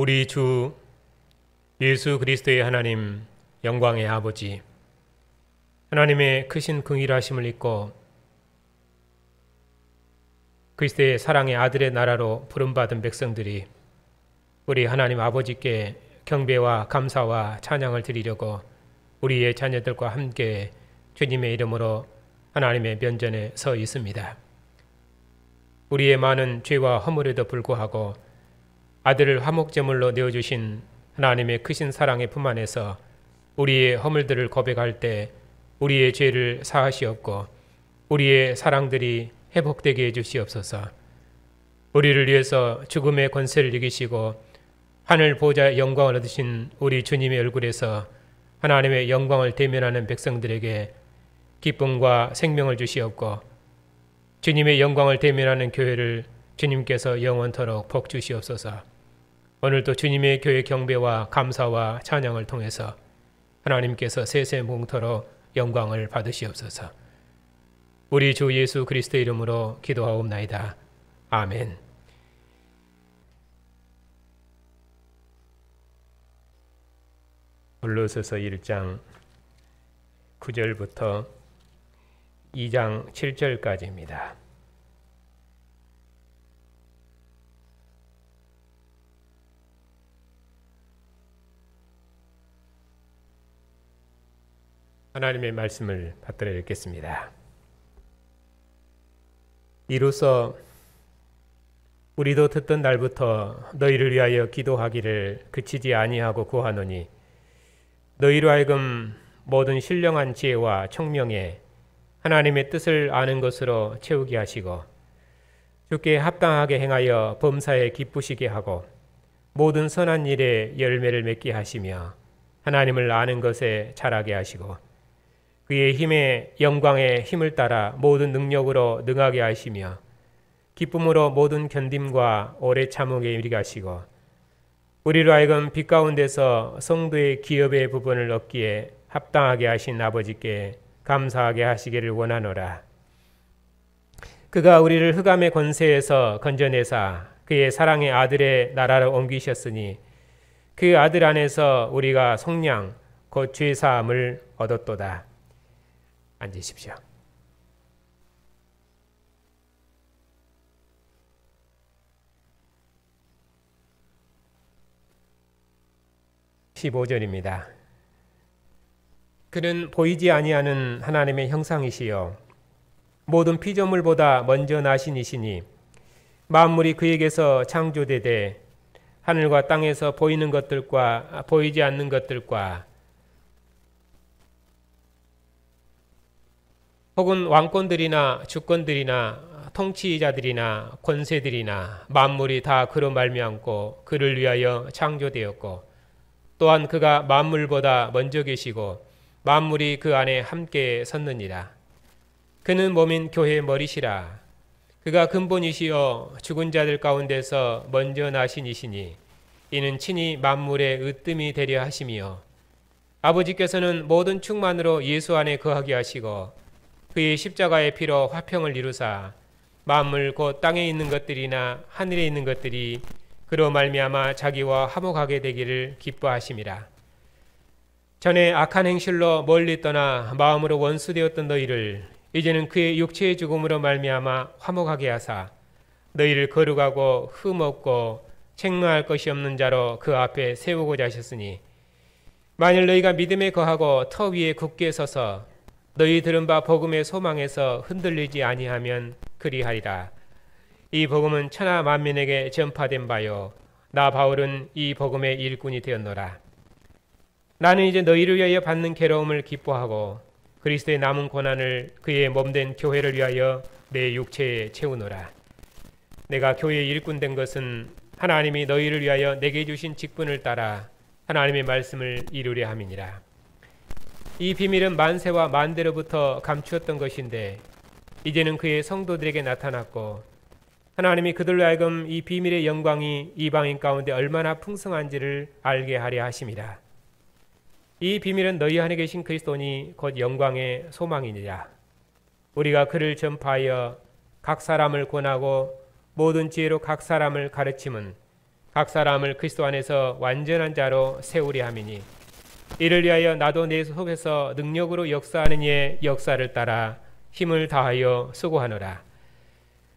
우리 주 예수 그리스도의 하나님, 영광의 아버지, 하나님의 크신 긍휼하심을 입고 그리스도의 사랑의 아들의 나라로 부름받은 백성들이 우리 하나님 아버지께 경배와 감사와 찬양을 드리려고 우리의 자녀들과 함께 주님의 이름으로 하나님의 면전에 서 있습니다. 우리의 많은 죄와 허물에도 불구하고 아들을 화목제물로 내어주신 하나님의 크신 사랑의 품 안에서 우리의 허물들을 고백할 때 우리의 죄를 사하시옵고 우리의 사랑들이 회복되게 해주시옵소서. 우리를 위해서 죽음의 권세를 이기시고 하늘 보좌의 영광을 얻으신 우리 주님의 얼굴에서 하나님의 영광을 대면하는 백성들에게 기쁨과 생명을 주시옵고 주님의 영광을 대면하는 교회를 주님께서 영원토록 복 주시옵소서. 오늘도 주님의 교회 경배와 감사와 찬양을 통해서 하나님께서 세세무궁토록 영광을 받으시옵소서. 우리 주 예수 그리스도의 이름으로 기도하옵나이다. 아멘. 골로새서 1장 9절부터 2장 7절까지입니다. 하나님의 말씀을 받들어 읽겠습니다. 이로써 우리도 듣던 날부터 너희를 위하여 기도하기를 그치지 아니하고 구하노니 너희로 하여금 모든 신령한 지혜와 총명에 하나님의 뜻을 아는 것으로 채우게 하시고 주께 합당하게 행하여 범사에 기쁘시게 하고 모든 선한 일에 열매를 맺게 하시며 하나님을 아는 것에 자라게 하시고 그의 힘에 영광의 힘을 따라 모든 능력으로 능하게 하시며 기쁨으로 모든 견딤과 오래 참음에 이르게 하시고 우리로 하여금 빛 가운데서 성도의 기업의 부분을 얻기에 합당하게 하신 아버지께 감사하게 하시기를 원하노라. 그가 우리를 흑암의 권세에서 건져내사 그의 사랑의 아들의 나라로 옮기셨으니 그 아들 안에서 우리가 속량 곧 죄사함을 얻었도다. 앉으십시오. (15절입니다) 그는 보이지 아니하는 하나님의 형상이시요 모든 피조물보다 먼저 나신 이시니 만물이 그에게서 창조되되 하늘과 땅에서 보이는 것들과 보이지 않는 것들과 혹은 왕권들이나 주권들이나 통치자들이나 권세들이나 만물이 다 그로 말미암고 그를 위하여 창조되었고 또한 그가 만물보다 먼저 계시고 만물이 그 안에 함께 섰느니라. 그는 몸인 교회의 머리시라. 그가 근본이시여 죽은 자들 가운데서 먼저 나신 이시니 이는 친히 만물의 으뜸이 되려 하심이요 아버지께서는 모든 충만으로 예수 안에 거하게 하시고 그의 십자가의 피로 화평을 이루사 만물 곧 땅에 있는 것들이나 하늘에 있는 것들이 그로 말미암아 자기와 화목하게 되기를 기뻐하심이라. 전에 악한 행실로 멀리 떠나 마음으로 원수되었던 너희를 이제는 그의 육체의 죽음으로 말미암아 화목하게 하사 너희를 거룩하고 흠없고 책망할 것이 없는 자로 그 앞에 세우고자 하셨으니 만일 너희가 믿음에 거하고 터 위에 굳게 서서 너희 들은 바 복음의 소망에서 흔들리지 아니하면 그리하리라. 이 복음은 천하 만민에게 전파된 바요 나 바울은 이 복음의 일꾼이 되었노라. 나는 이제 너희를 위하여 받는 괴로움을 기뻐하고 그리스도의 남은 고난을 그의 몸된 교회를 위하여 내 육체에 채우노라. 내가 교회의 일꾼 된 것은 하나님이 너희를 위하여 내게 주신 직분을 따라 하나님의 말씀을 이루려 함이니라. 이 비밀은 만세와 만대로부터 감추었던 것인데 이제는 그의 성도들에게 나타났고 하나님이 그들로 하여금 이 비밀의 영광이 이방인 가운데 얼마나 풍성한지를 알게 하려 하심이라. 이 비밀은 너희 안에 계신 그리스도니 곧 영광의 소망이니라. 우리가 그를 전파하여 각 사람을 권하고 모든 지혜로 각 사람을 가르침은 각 사람을 그리스도 안에서 완전한 자로 세우려 함이니 이를 위하여 나도 내 속에서 능력으로 역사하는 이의 역사를 따라 힘을 다하여 수고하노라.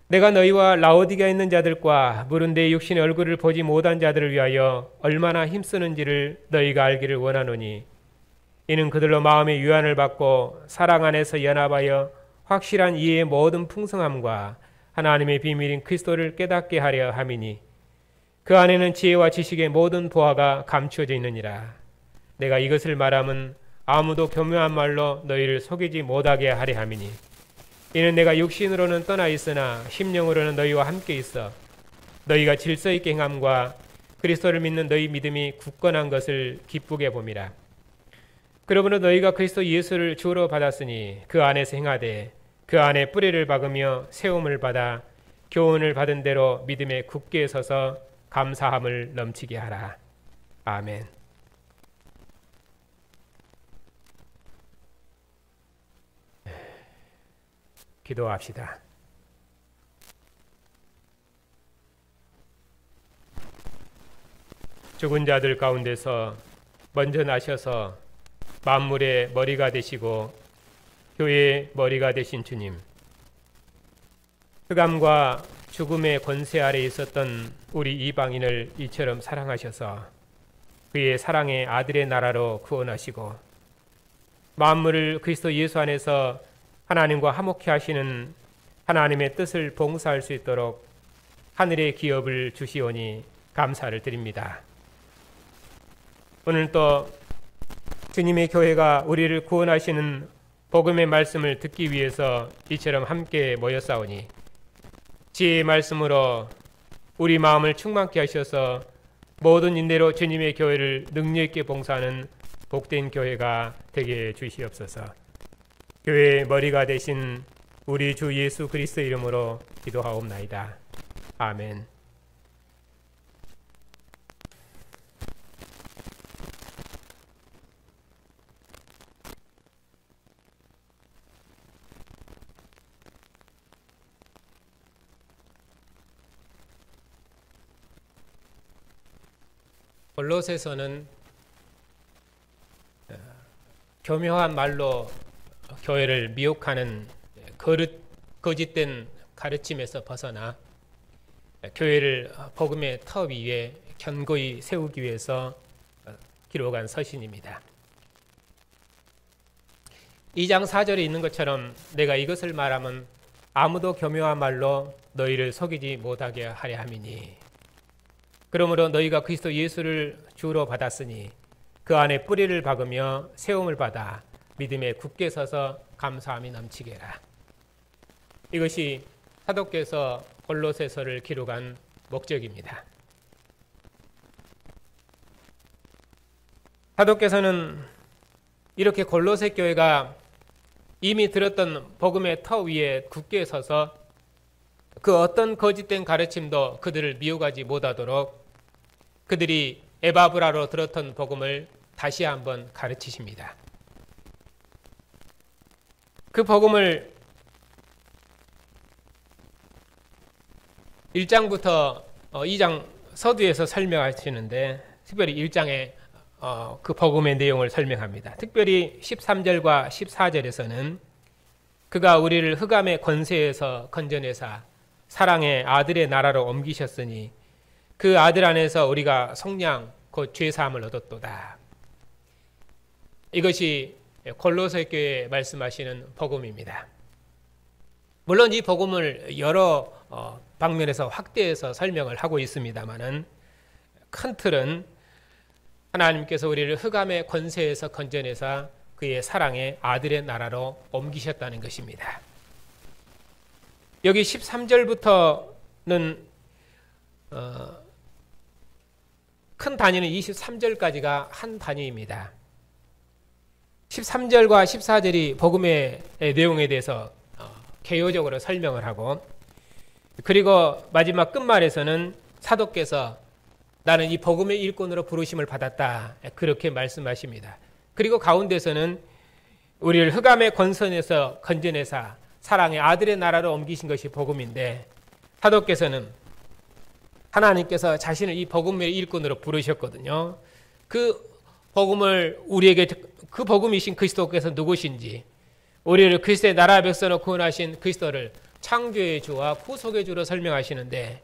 내가 너희와 라오디게아에 있는 자들과 물은 내 육신의 얼굴을 보지 못한 자들을 위하여 얼마나 힘쓰는지를 너희가 알기를 원하노니 이는 그들로 마음의 유한을 받고 사랑 안에서 연합하여 확실한 이해의 모든 풍성함과 하나님의 비밀인 그리스도를 깨닫게 하려 함이니 그 안에는 지혜와 지식의 모든 보화가 감추어져 있느니라. 내가 이것을 말함은 아무도 교묘한 말로 너희를 속이지 못하게 하려 함이니 이는 내가 육신으로는 떠나 있으나 심령으로는 너희와 함께 있어 너희가 질서 있게 행함과 그리스도를 믿는 너희 믿음이 굳건한 것을 기쁘게 봄이라. 그러므로 너희가 그리스도 예수를 주로 받았으니 그 안에서 행하되 그 안에 뿌리를 박으며 세움을 받아 교훈을 받은 대로 믿음에 굳게 서서 감사함을 넘치게 하라. 아멘. 기도합시다. 죽은 자들 가운데서 먼저 나셔서 만물의 머리가 되시고 교회의 머리가 되신 주님, 흑암과 죽음의 권세 아래 있었던 우리 이방인을 이처럼 사랑하셔서 그의 사랑의 아들의 나라로 구원하시고 만물을 그리스도 예수 안에서 하나님과 화목케 하시는 하나님의 뜻을 봉사할 수 있도록 하늘의 기업을 주시오니 감사를 드립니다. 오늘 또 주님의 교회가 우리를 구원하시는 복음의 말씀을 듣기 위해서 이처럼 함께 모였사오니 지혜의 말씀으로 우리 마음을 충만케 하셔서 모든 인내로 주님의 교회를 능력 있게 봉사하는 복된 교회가 되게 주시옵소서. 교회의 머리가 되신 우리 주 예수 그리스도 이름으로 기도하옵나이다. 아멘. 골로새서는 교묘한 말로 교회를 미혹하는 거짓된 가르침에서 벗어나 교회를 복음의 터 위에 견고히 세우기 위해서 기록한 서신입니다. 2장 4절에 있는 것처럼 내가 이것을 말하면 아무도 교묘한 말로 너희를 속이지 못하게 하려 함이니 그러므로 너희가 그리스도 예수를 주로 받았으니 그 안에 뿌리를 박으며 세움을 받아 믿음에 굳게 서서 감사함이 넘치게 해라. 이것이 사도께서 골로새서를 기록한 목적입니다. 사도께서는 이렇게 골로새 교회가 이미 들었던 복음의 터 위에 굳게 서서 그 어떤 거짓된 가르침도 그들을 미혹하지 못하도록 그들이 에바브라로 들었던 복음을 다시 한번 가르치십니다. 그 복음을 1장부터 2장 서두에서 설명하시는데 특별히 1장에 그 복음의 내용을 설명합니다. 특별히 13절과 14절에서는 그가 우리를 흑암의 권세에서 건져내사 사랑의 아들의 나라로 옮기셨으니 그 아들 안에서 우리가 속량 곧 죄사함을 얻었도다. 이것이 골로새 교회에 말씀하시는 복음입니다. 물론 이 복음을 여러 방면에서 확대해서 설명을 하고 있습니다만은 큰 틀은 하나님께서 우리를 흑암의 권세에서 건져내사 그의 사랑의 아들의 나라로 옮기셨다는 것입니다. 여기 13절부터는 큰 단위는 23절까지가 한 단위입니다. 13절과 14절이 복음의 내용에 대해서 개요적으로 설명을 하고 그리고 마지막 끝말에서는 사도께서 나는 이 복음의 일꾼으로 부르심을 받았다. 그렇게 말씀하십니다. 그리고 가운데서는 우리를 흑암의 권선에서 건져내사 사랑의 아들의 나라로 옮기신 것이 복음인데 사도께서는 하나님께서 자신을 이 복음의 일꾼으로 부르셨거든요. 그 복음을 우리에게, 그 복음이신 그리스도께서 누구신지, 우리를 그리스도의 나라 백성으로 구원하신 그리스도를 창조의 주와 구속의 주로 설명하시는데,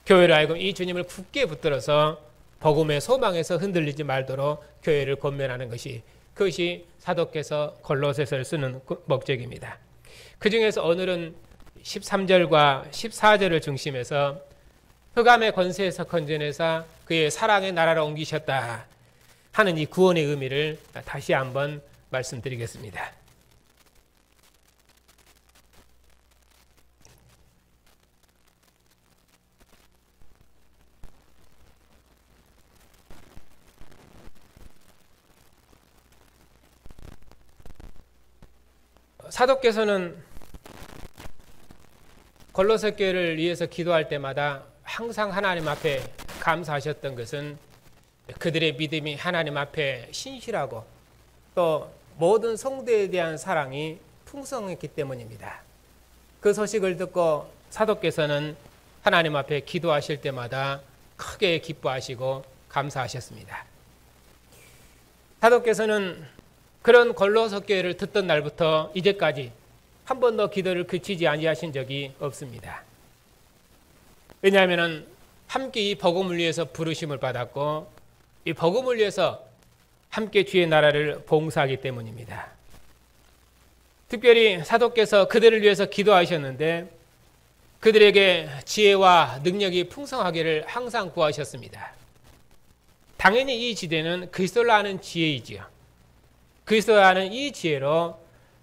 교회를 하여금 이 주님을 굳게 붙들어서 복음의 소망에서 흔들리지 말도록 교회를 권면하는 것이, 그것이 사도께서 골로새서를 쓰는 목적입니다. 그 중에서 오늘은 13절과 14절을 중심해서 흑암의 권세에서 건져내사 그의 사랑의 나라로 옮기셨다 하는 이 구원의 의미를 다시 한번 말씀드리겠습니다. 사도께서는 골로새 교회를 위해서 기도할 때마다 항상 하나님 앞에 감사하셨던 것은 그들의 믿음이 하나님 앞에 신실하고 또 모든 성도에 대한 사랑이 풍성했기 때문입니다. 그 소식을 듣고 사도께서는 하나님 앞에 기도하실 때마다 크게 기뻐하시고 감사하셨습니다. 사도께서는 그런 골로새 교회를 듣던 날부터 이제까지 한 번도 기도를 그치지 아니하신 적이 없습니다. 왜냐하면 함께 이 복음을 위해서 부르심을 받았고 이 복음을 위해서 함께 주의 나라를 봉사하기 때문입니다. 특별히 사도께서 그들을 위해서 기도하셨는데 그들에게 지혜와 능력이 풍성하기를 항상 구하셨습니다. 당연히 이 지혜는 그리스도를 아는 지혜이지요. 그리스도를 아는 이 지혜로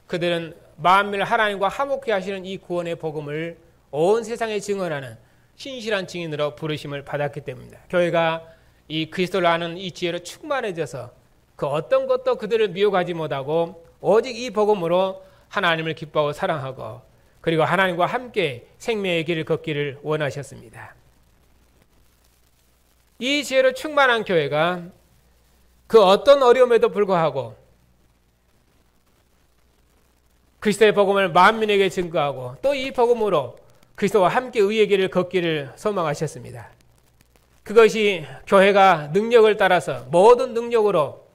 그들은 만민을 하나님과 화목케 하시는 이 구원의 복음을 온 세상에 증언하는 신실한 증인으로 부르심을 받았기 때문입니다. 교회가 이 그리스도를 아는 이 지혜로 충만해져서 그 어떤 것도 그들을 미혹하지 못하고 오직 이 복음으로 하나님을 기뻐하고 사랑하고 그리고 하나님과 함께 생명의 길을 걷기를 원하셨습니다. 이 지혜로 충만한 교회가 그 어떤 어려움에도 불구하고 그리스도의 복음을 만민에게 증거하고 또 이 복음으로 그리스도와 함께 의의 길을 걷기를 소망하셨습니다. 그것이 교회가 능력을 따라서 모든 능력으로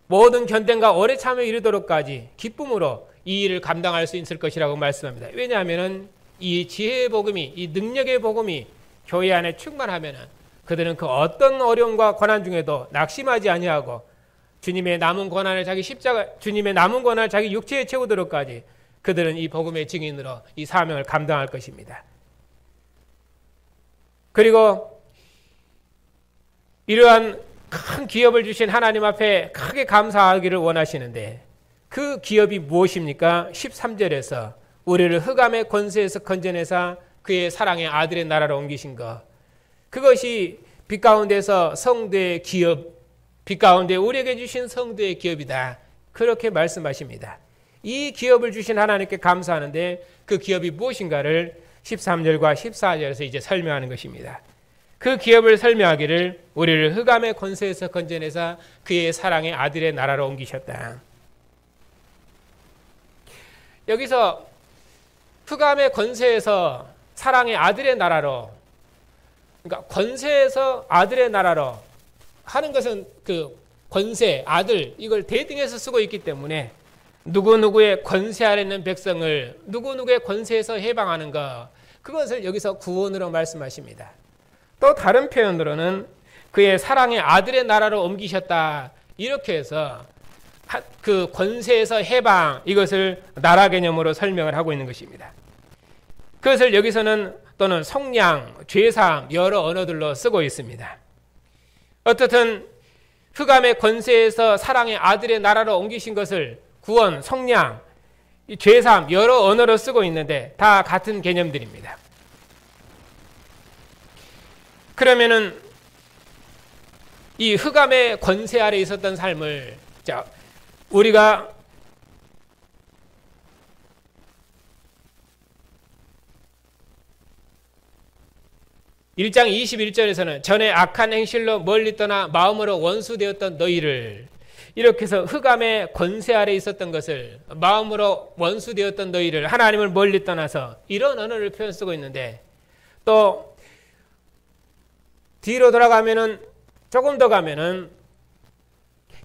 모든 견뎌과 오래 참에 이르도록까지 기쁨으로 이 일을 감당할 수 있을 것이라고 말씀합니다. 왜냐하면 이 지혜의 복음이, 이 능력의 복음이 교회 안에 충만하면 그들은 그 어떤 어려움과 고난 중에도 낙심하지 아니하고 주님의 남은 고난을 주님의 남은 고난을 자기 육체에 채우도록까지 그들은 이 복음의 증인으로 이 사명을 감당할 것입니다. 그리고 이러한 큰 기업을 주신 하나님 앞에 크게 감사하기를 원하시는데 그 기업이 무엇입니까? 13절에서 우리를 흑암의 권세에서 건져내사 그의 사랑의 아들의 나라로 옮기신 것, 그것이 빛 가운데서 성도의 기업, 빛 가운데 우리에게 주신 성도의 기업이다. 그렇게 말씀하십니다. 이 기업을 주신 하나님께 감사하는데 그 기업이 무엇인가를 13절과 14절에서 이제 설명하는 것입니다. 그 기업을 설명하기를 우리를 흑암의 권세에서 건져내사 그의 사랑의 아들의 나라로 옮기셨다. 여기서 흑암의 권세에서 사랑의 아들의 나라로, 그러니까 권세에서 아들의 나라로 하는 것은 그 권세, 아들, 이걸 대등해서 쓰고 있기 때문에 누구누구의 권세 아래 있는 백성을 누구누구의 권세에서 해방하는 것, 그것을 여기서 구원으로 말씀하십니다. 또 다른 표현으로는 그의 사랑의 아들의 나라로 옮기셨다, 이렇게 해서 그 권세에서 해방, 이것을 나라 개념으로 설명을 하고 있는 것입니다. 그것을 여기서는 또는 속량, 죄사함, 여러 언어들로 쓰고 있습니다. 어떻든 흑암의 권세에서 사랑의 아들의 나라로 옮기신 것을 구원, 속량, 죄사함, 여러 언어로 쓰고 있는데 다 같은 개념들입니다. 그러면은 이 흑암의 권세 아래 있었던 삶을, 자, 우리가 (1장 21절에서는) 전에 악한 행실로 멀리 떠나 마음으로 원수되었던 너희를, 이렇게 해서 흑암의 권세 아래 있었던 것을, 마음으로 원수되었던 너희를, 하나님을 멀리 떠나서, 이런 언어를 표현 쓰고 있는데, 또 뒤로 돌아가면은 조금 더 가면은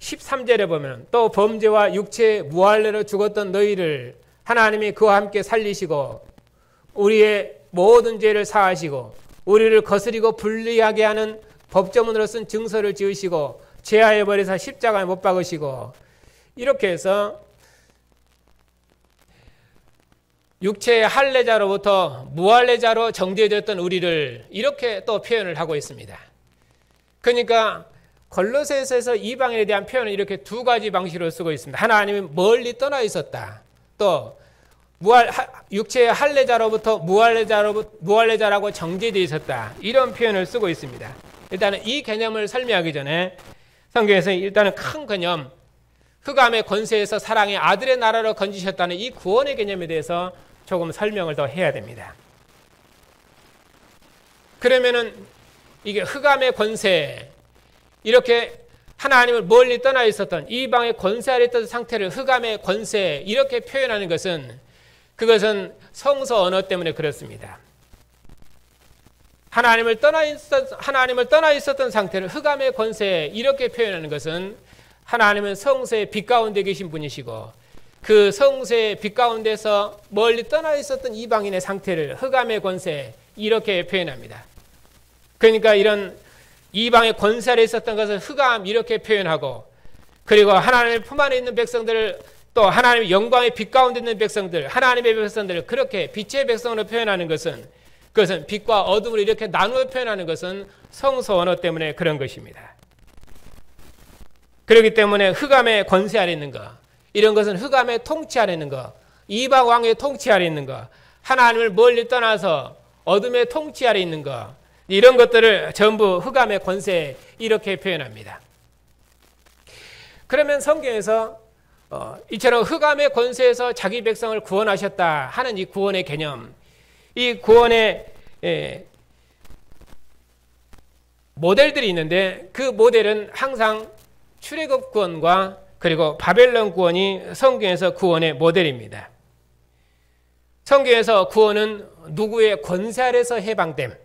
13절에 보면 또 범죄와 육체의 무할례로 죽었던 너희를 하나님이 그와 함께 살리시고 우리의 모든 죄를 사하시고 우리를 거스리고 불리하게 하는 법조문으로 쓴 증서를 지으시고 제하여 버리사 십자가에 못 박으시고 이렇게 해서 육체의 할례자로부터 무할례자로 정죄되었던 우리를 이렇게 또 표현을 하고 있습니다. 그러니까 골로새서에서 이방인에 대한 표현은 이렇게 두 가지 방식으로 쓰고 있습니다. 하나님이 멀리 떠나 있었다. 또 육체의 할례자로부터 무할례자라고 정죄되어 있었다. 이런 표현을 쓰고 있습니다. 일단은 이 개념을 설명하기 전에 성경에서 일단은 큰 개념, 흑암의 권세에서 사랑의 아들의 나라로 건지셨다는 이 구원의 개념에 대해서 조금 설명을 더 해야 됩니다. 그러면은 이게 흑암의 권세, 이렇게 하나님을 멀리 떠나 있었던 이방의 권세 아래 있던 상태를 흑암의 권세 이렇게 표현하는 것은 그것은 성서 언어 때문에 그렇습니다. 하나님을 떠나 있었던 상태를 흑암의 권세 이렇게 표현하는 것은 하나님은 성소의 빛 가운데 계신 분이시고 그 성소의 빛 가운데서 멀리 떠나 있었던 이방인의 상태를 흑암의 권세 이렇게 표현합니다. 그러니까 이런 이방의 권세 아래 있었던 것을 흑암 이렇게 표현하고 그리고 하나님의 품 안에 있는 백성들을 또 하나님의 영광의 빛 가운데 있는 백성들 하나님의 백성들을 그렇게 빛의 백성으로 표현하는 것은 그것은 빛과 어둠을 이렇게 나누어 표현하는 것은 성서 언어 때문에 그런 것입니다. 그렇기 때문에 흑암의 권세 아래 있는 것 이런 것은 흑암의 통치 아래 있는 것 이방 왕의 통치 아래 있는 것 하나님을 멀리 떠나서 어둠의 통치 아래 있는 것 이런 것들을 전부 흑암의 권세 이렇게 표현합니다. 그러면 성경에서 이처럼 흑암의 권세에서 자기 백성을 구원하셨다 하는 이 구원의 개념 이 구원의 모델들이 있는데 그 모델은 항상 출애굽 구원과 그리고 바벨론 구원이 성경에서 구원의 모델입니다. 성경에서 구원은 누구의 권세 아래서 해방됨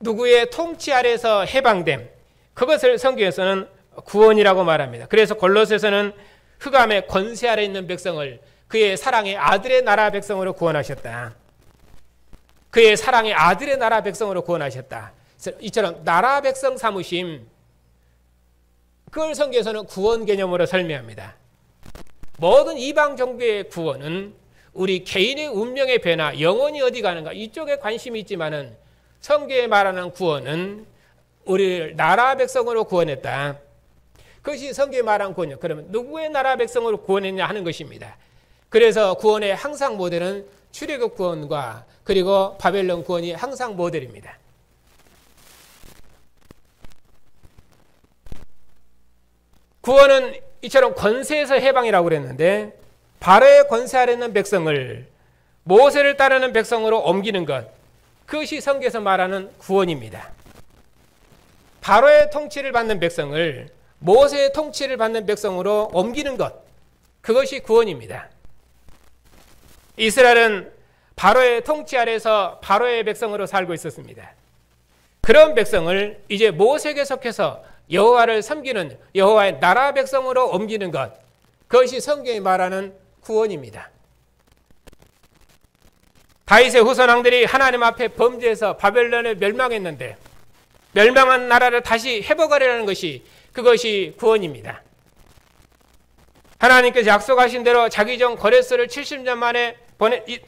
누구의 통치 아래서 해방됨 그것을 성경에서는 구원이라고 말합니다. 그래서 골로새서는 흑암의 권세 아래 있는 백성을 그의 사랑의 아들의 나라 백성으로 구원하셨다. 그의 사랑의 아들의 나라 백성으로 구원하셨다. 이처럼 나라 백성 삼으심 그걸 성경에서는 구원 개념으로 설명합니다. 모든 이방 종교의 구원은 우리 개인의 운명의 변화 영혼이 어디 가는가 이쪽에 관심이 있지만은 성경에 말하는 구원은 우리를 나라 백성으로 구원했다. 그것이 성경에 말한 구원이요. 그러면 누구의 나라 백성으로 구원했냐 하는 것입니다. 그래서 구원의 항상 모델은 출애굽 구원과 그리고 바벨론 구원이 항상 모델입니다. 구원은 이처럼 권세에서 해방이라고 그랬는데 바로의 권세 아래 있는 백성을 모세를 따르는 백성으로 옮기는 것 그것이 성경에서 말하는 구원입니다. 바로의 통치를 받는 백성을 모세의 통치를 받는 백성으로 옮기는 것 그것이 구원입니다. 이스라엘은 바로의 통치 아래서 바로의 백성으로 살고 있었습니다. 그런 백성을 이제 모세에게 속해서 여호와를 섬기는 여호와의 나라 백성으로 옮기는 것 그것이 성경이 말하는 구원입니다. 다윗의 후손왕들이 하나님 앞에 범죄해서 바벨론에 멸망했는데 멸망한 나라를 다시 회복하려는 것이 그것이 구원입니다. 하나님께서 약속하신 대로 자기 종 고레스를 70년 만에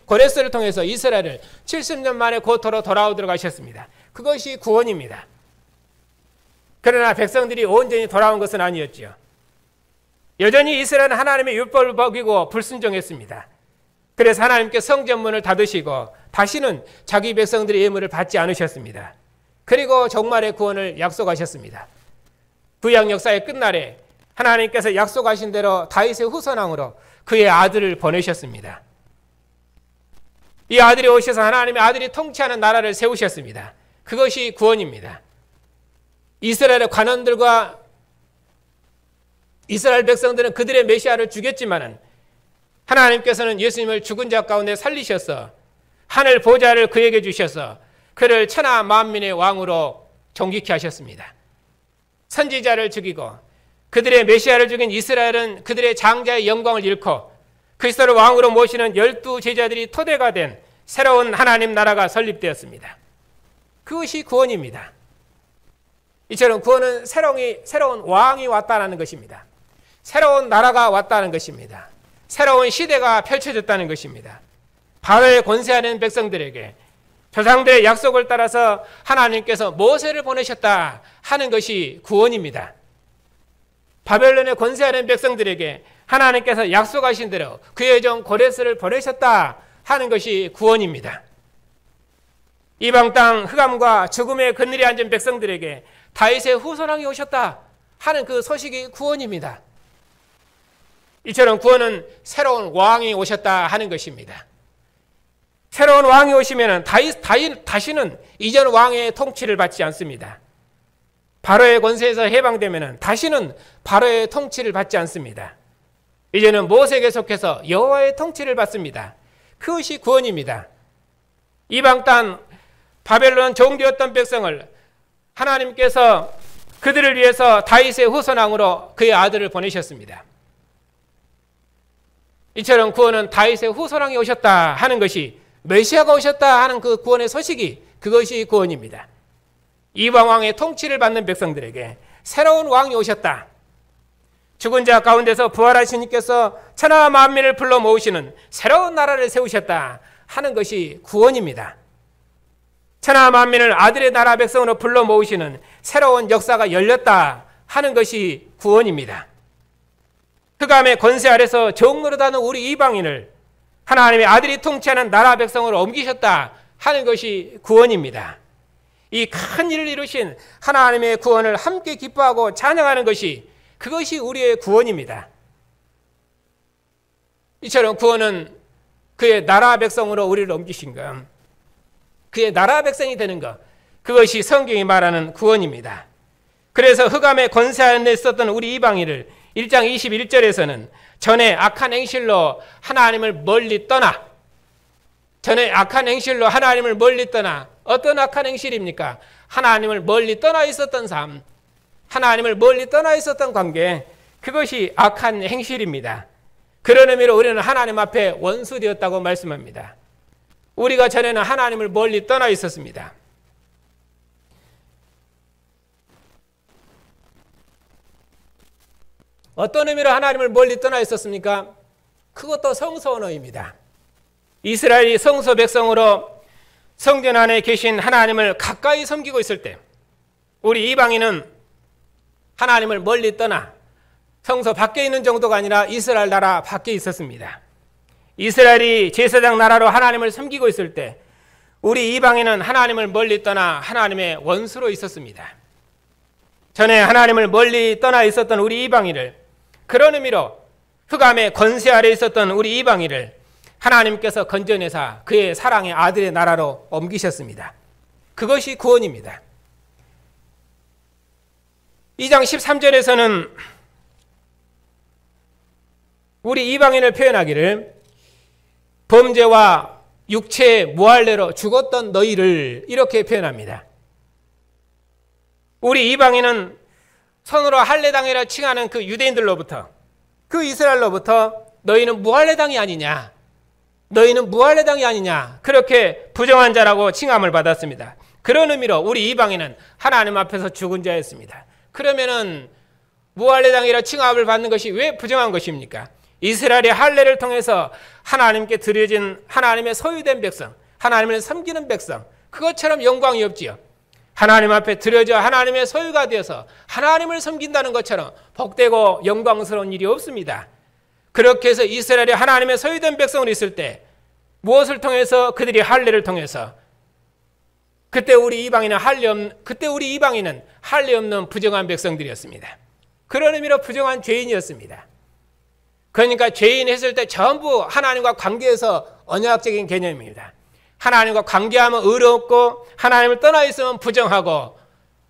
고레스를 통해서 이스라엘을 70년 만에 고토로 돌아오도록 하셨습니다. 그것이 구원입니다. 그러나 백성들이 온전히 돌아온 것은 아니었죠. 여전히 이스라엘은 하나님의 율법을 어기고 불순종했습니다. 그래서 하나님께 성전문을 닫으시고 다시는 자기 백성들의 예물을 받지 않으셨습니다. 그리고 종말의 구원을 약속하셨습니다. 구약 역사의 끝날에 하나님께서 약속하신 대로 다윗의 후손왕으로 그의 아들을 보내셨습니다. 이 아들이 오셔서 하나님의 아들이 통치하는 나라를 세우셨습니다. 그것이 구원입니다. 이스라엘의 관원들과 이스라엘 백성들은 그들의 메시아를 죽였지만은 하나님께서는 예수님을 죽은 자 가운데 살리셔서 하늘 보좌를 그에게 주셔서 그를 천하 만민의 왕으로 존귀케 하셨습니다. 선지자를 죽이고 그들의 메시아를 죽인 이스라엘은 그들의 장자의 영광을 잃고 그리스도를 왕으로 모시는 12 제자들이 토대가 된 새로운 하나님 나라가 설립되었습니다. 그것이 구원입니다. 이처럼 구원은 새로운 왕이 왔다는 것입니다. 새로운 나라가 왔다는 것입니다. 새로운 시대가 펼쳐졌다는 것입니다. 바로의 권세하는 백성들에게 조상들의 약속을 따라서 하나님께서 모세를 보내셨다 하는 것이 구원입니다. 바벨론의 권세하는 백성들에게 하나님께서 약속하신 대로 그의 종 고레스를 보내셨다 하는 것이 구원입니다. 이방 땅 흑암과 죽음의 그늘에 앉은 백성들에게 다윗의 후손왕이 오셨다 하는 그 소식이 구원입니다. 이처럼 구원은 새로운 왕이 오셨다 하는 것입니다. 새로운 왕이 오시면 다시는 이전 왕의 통치를 받지 않습니다. 바로의 권세에서 해방되면 다시는 바로의 통치를 받지 않습니다. 이제는 모세에게 속해서 여호와의 통치를 받습니다. 그것이 구원입니다. 이방 땅 바벨론 종되었던 백성을 하나님께서 그들을 위해서 다윗의 후손왕으로 그의 아들을 보내셨습니다. 이처럼 구원은 다윗의 후손왕이 오셨다 하는 것이 메시아가 오셨다 하는 그 구원의 소식이 그것이 구원입니다. 이방 왕의 통치를 받는 백성들에게 새로운 왕이 오셨다. 죽은 자 가운데서 부활하신 이께서 천하 만민을 불러 모으시는 새로운 나라를 세우셨다 하는 것이 구원입니다. 천하 만민을 아들의 나라 백성으로 불러 모으시는 새로운 역사가 열렸다 하는 것이 구원입니다. 흑암의 권세 아래서 종노릇하는 우리 이방인을 하나님의 아들이 통치하는 나라 백성으로 옮기셨다 하는 것이 구원입니다. 이 큰 일을 이루신 하나님의 구원을 함께 기뻐하고 찬양하는 것이 그것이 우리의 구원입니다. 이처럼 구원은 그의 나라 백성으로 우리를 옮기신 것, 그의 나라 백성이 되는 것, 그것이 성경이 말하는 구원입니다. 그래서 흑암의 권세 안에 있었던 우리 이방인을 1장 21절에서는 전에 악한 행실로 하나님을 멀리 떠나, 어떤 악한 행실입니까? 하나님을 멀리 떠나 있었던 삶, 하나님을 멀리 떠나 있었던 관계, 그것이 악한 행실입니다. 그런 의미로 우리는 하나님 앞에 원수되었다고 말씀합니다. 우리가 전에는 하나님을 멀리 떠나 있었습니다. 어떤 의미로 하나님을 멀리 떠나 있었습니까? 그것도 성소 언어입니다. 이스라엘이 성소 백성으로 성전 안에 계신 하나님을 가까이 섬기고 있을 때 우리 이방인은 하나님을 멀리 떠나 성소 밖에 있는 정도가 아니라 이스라엘 나라 밖에 있었습니다. 이스라엘이 제사장 나라로 하나님을 섬기고 있을 때 우리 이방인은 하나님을 멀리 떠나 하나님의 원수로 있었습니다. 전에 하나님을 멀리 떠나 있었던 우리 이방인을, 그런 의미로 흑암의 권세 아래 있었던 우리 이방인을 하나님께서 건져내사 그의 사랑의 아들의 나라로 옮기셨습니다. 그것이 구원입니다. 2장 13절에서는 우리 이방인을 표현하기를 범죄와 육체의 무할례로 죽었던 너희를 이렇게 표현합니다. 우리 이방인은 손으로 할례당이라 칭하는 그 유대인들로부터, 그 이스라엘로부터 너희는 무할례당이 아니냐, 그렇게 부정한 자라고 칭함을 받았습니다. 그런 의미로 우리 이방인은 하나님 앞에서 죽은 자였습니다. 그러면은 무할례당이라 칭함을 받는 것이 왜 부정한 것입니까? 이스라엘의 할례를 통해서 하나님께 드려진 하나님의 소유된 백성, 하나님을 섬기는 백성, 그것처럼 영광이 없지요. 하나님 앞에 드려져 하나님의 소유가 되어서 하나님을 섬긴다는 것처럼 복되고 영광스러운 일이 없습니다. 그렇게 해서 이스라엘이 하나님의 소유된 백성으로 있을 때 무엇을 통해서? 그들이 할례를 통해서. 그때 우리 이방인은 할례 없는 부정한 백성들이었습니다. 그런 의미로 부정한 죄인이었습니다. 그러니까 죄인 했을 때 전부 하나님과 관계에서 언약적인 개념입니다. 하나님과 관계하면 의롭고 하나님을 떠나 있으면 부정하고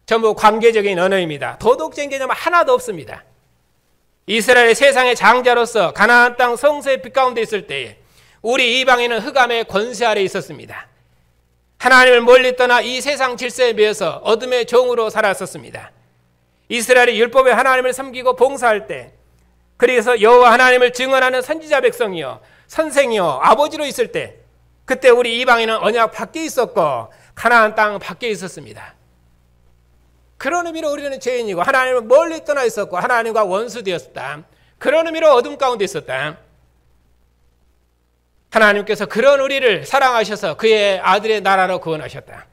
전부 관계적인 언어입니다. 도덕적인 개념 하나도 없습니다. 이스라엘 세상의 장자로서 가나안 땅 성소의 빛 가운데 있을 때에 우리 이방인은 흑암의 권세 아래 있었습니다. 하나님을 멀리 떠나 이 세상 질서에 매여서 어둠의 종으로 살았었습니다. 이스라엘이 율법의 하나님을 섬기고 봉사할 때, 그래서 여호와 하나님을 증언하는 선지자 백성이요 선생이요 아버지로 있을 때, 그때 우리 이방인은 언약 밖에 있었고 가나안 땅 밖에 있었습니다. 그런 의미로 우리는 죄인이고 하나님을 멀리 떠나 있었고 하나님과 원수되었다. 그런 의미로 어둠 가운데 있었다. 하나님께서 그런 우리를 사랑하셔서 그의 아들의 나라로 구원하셨다.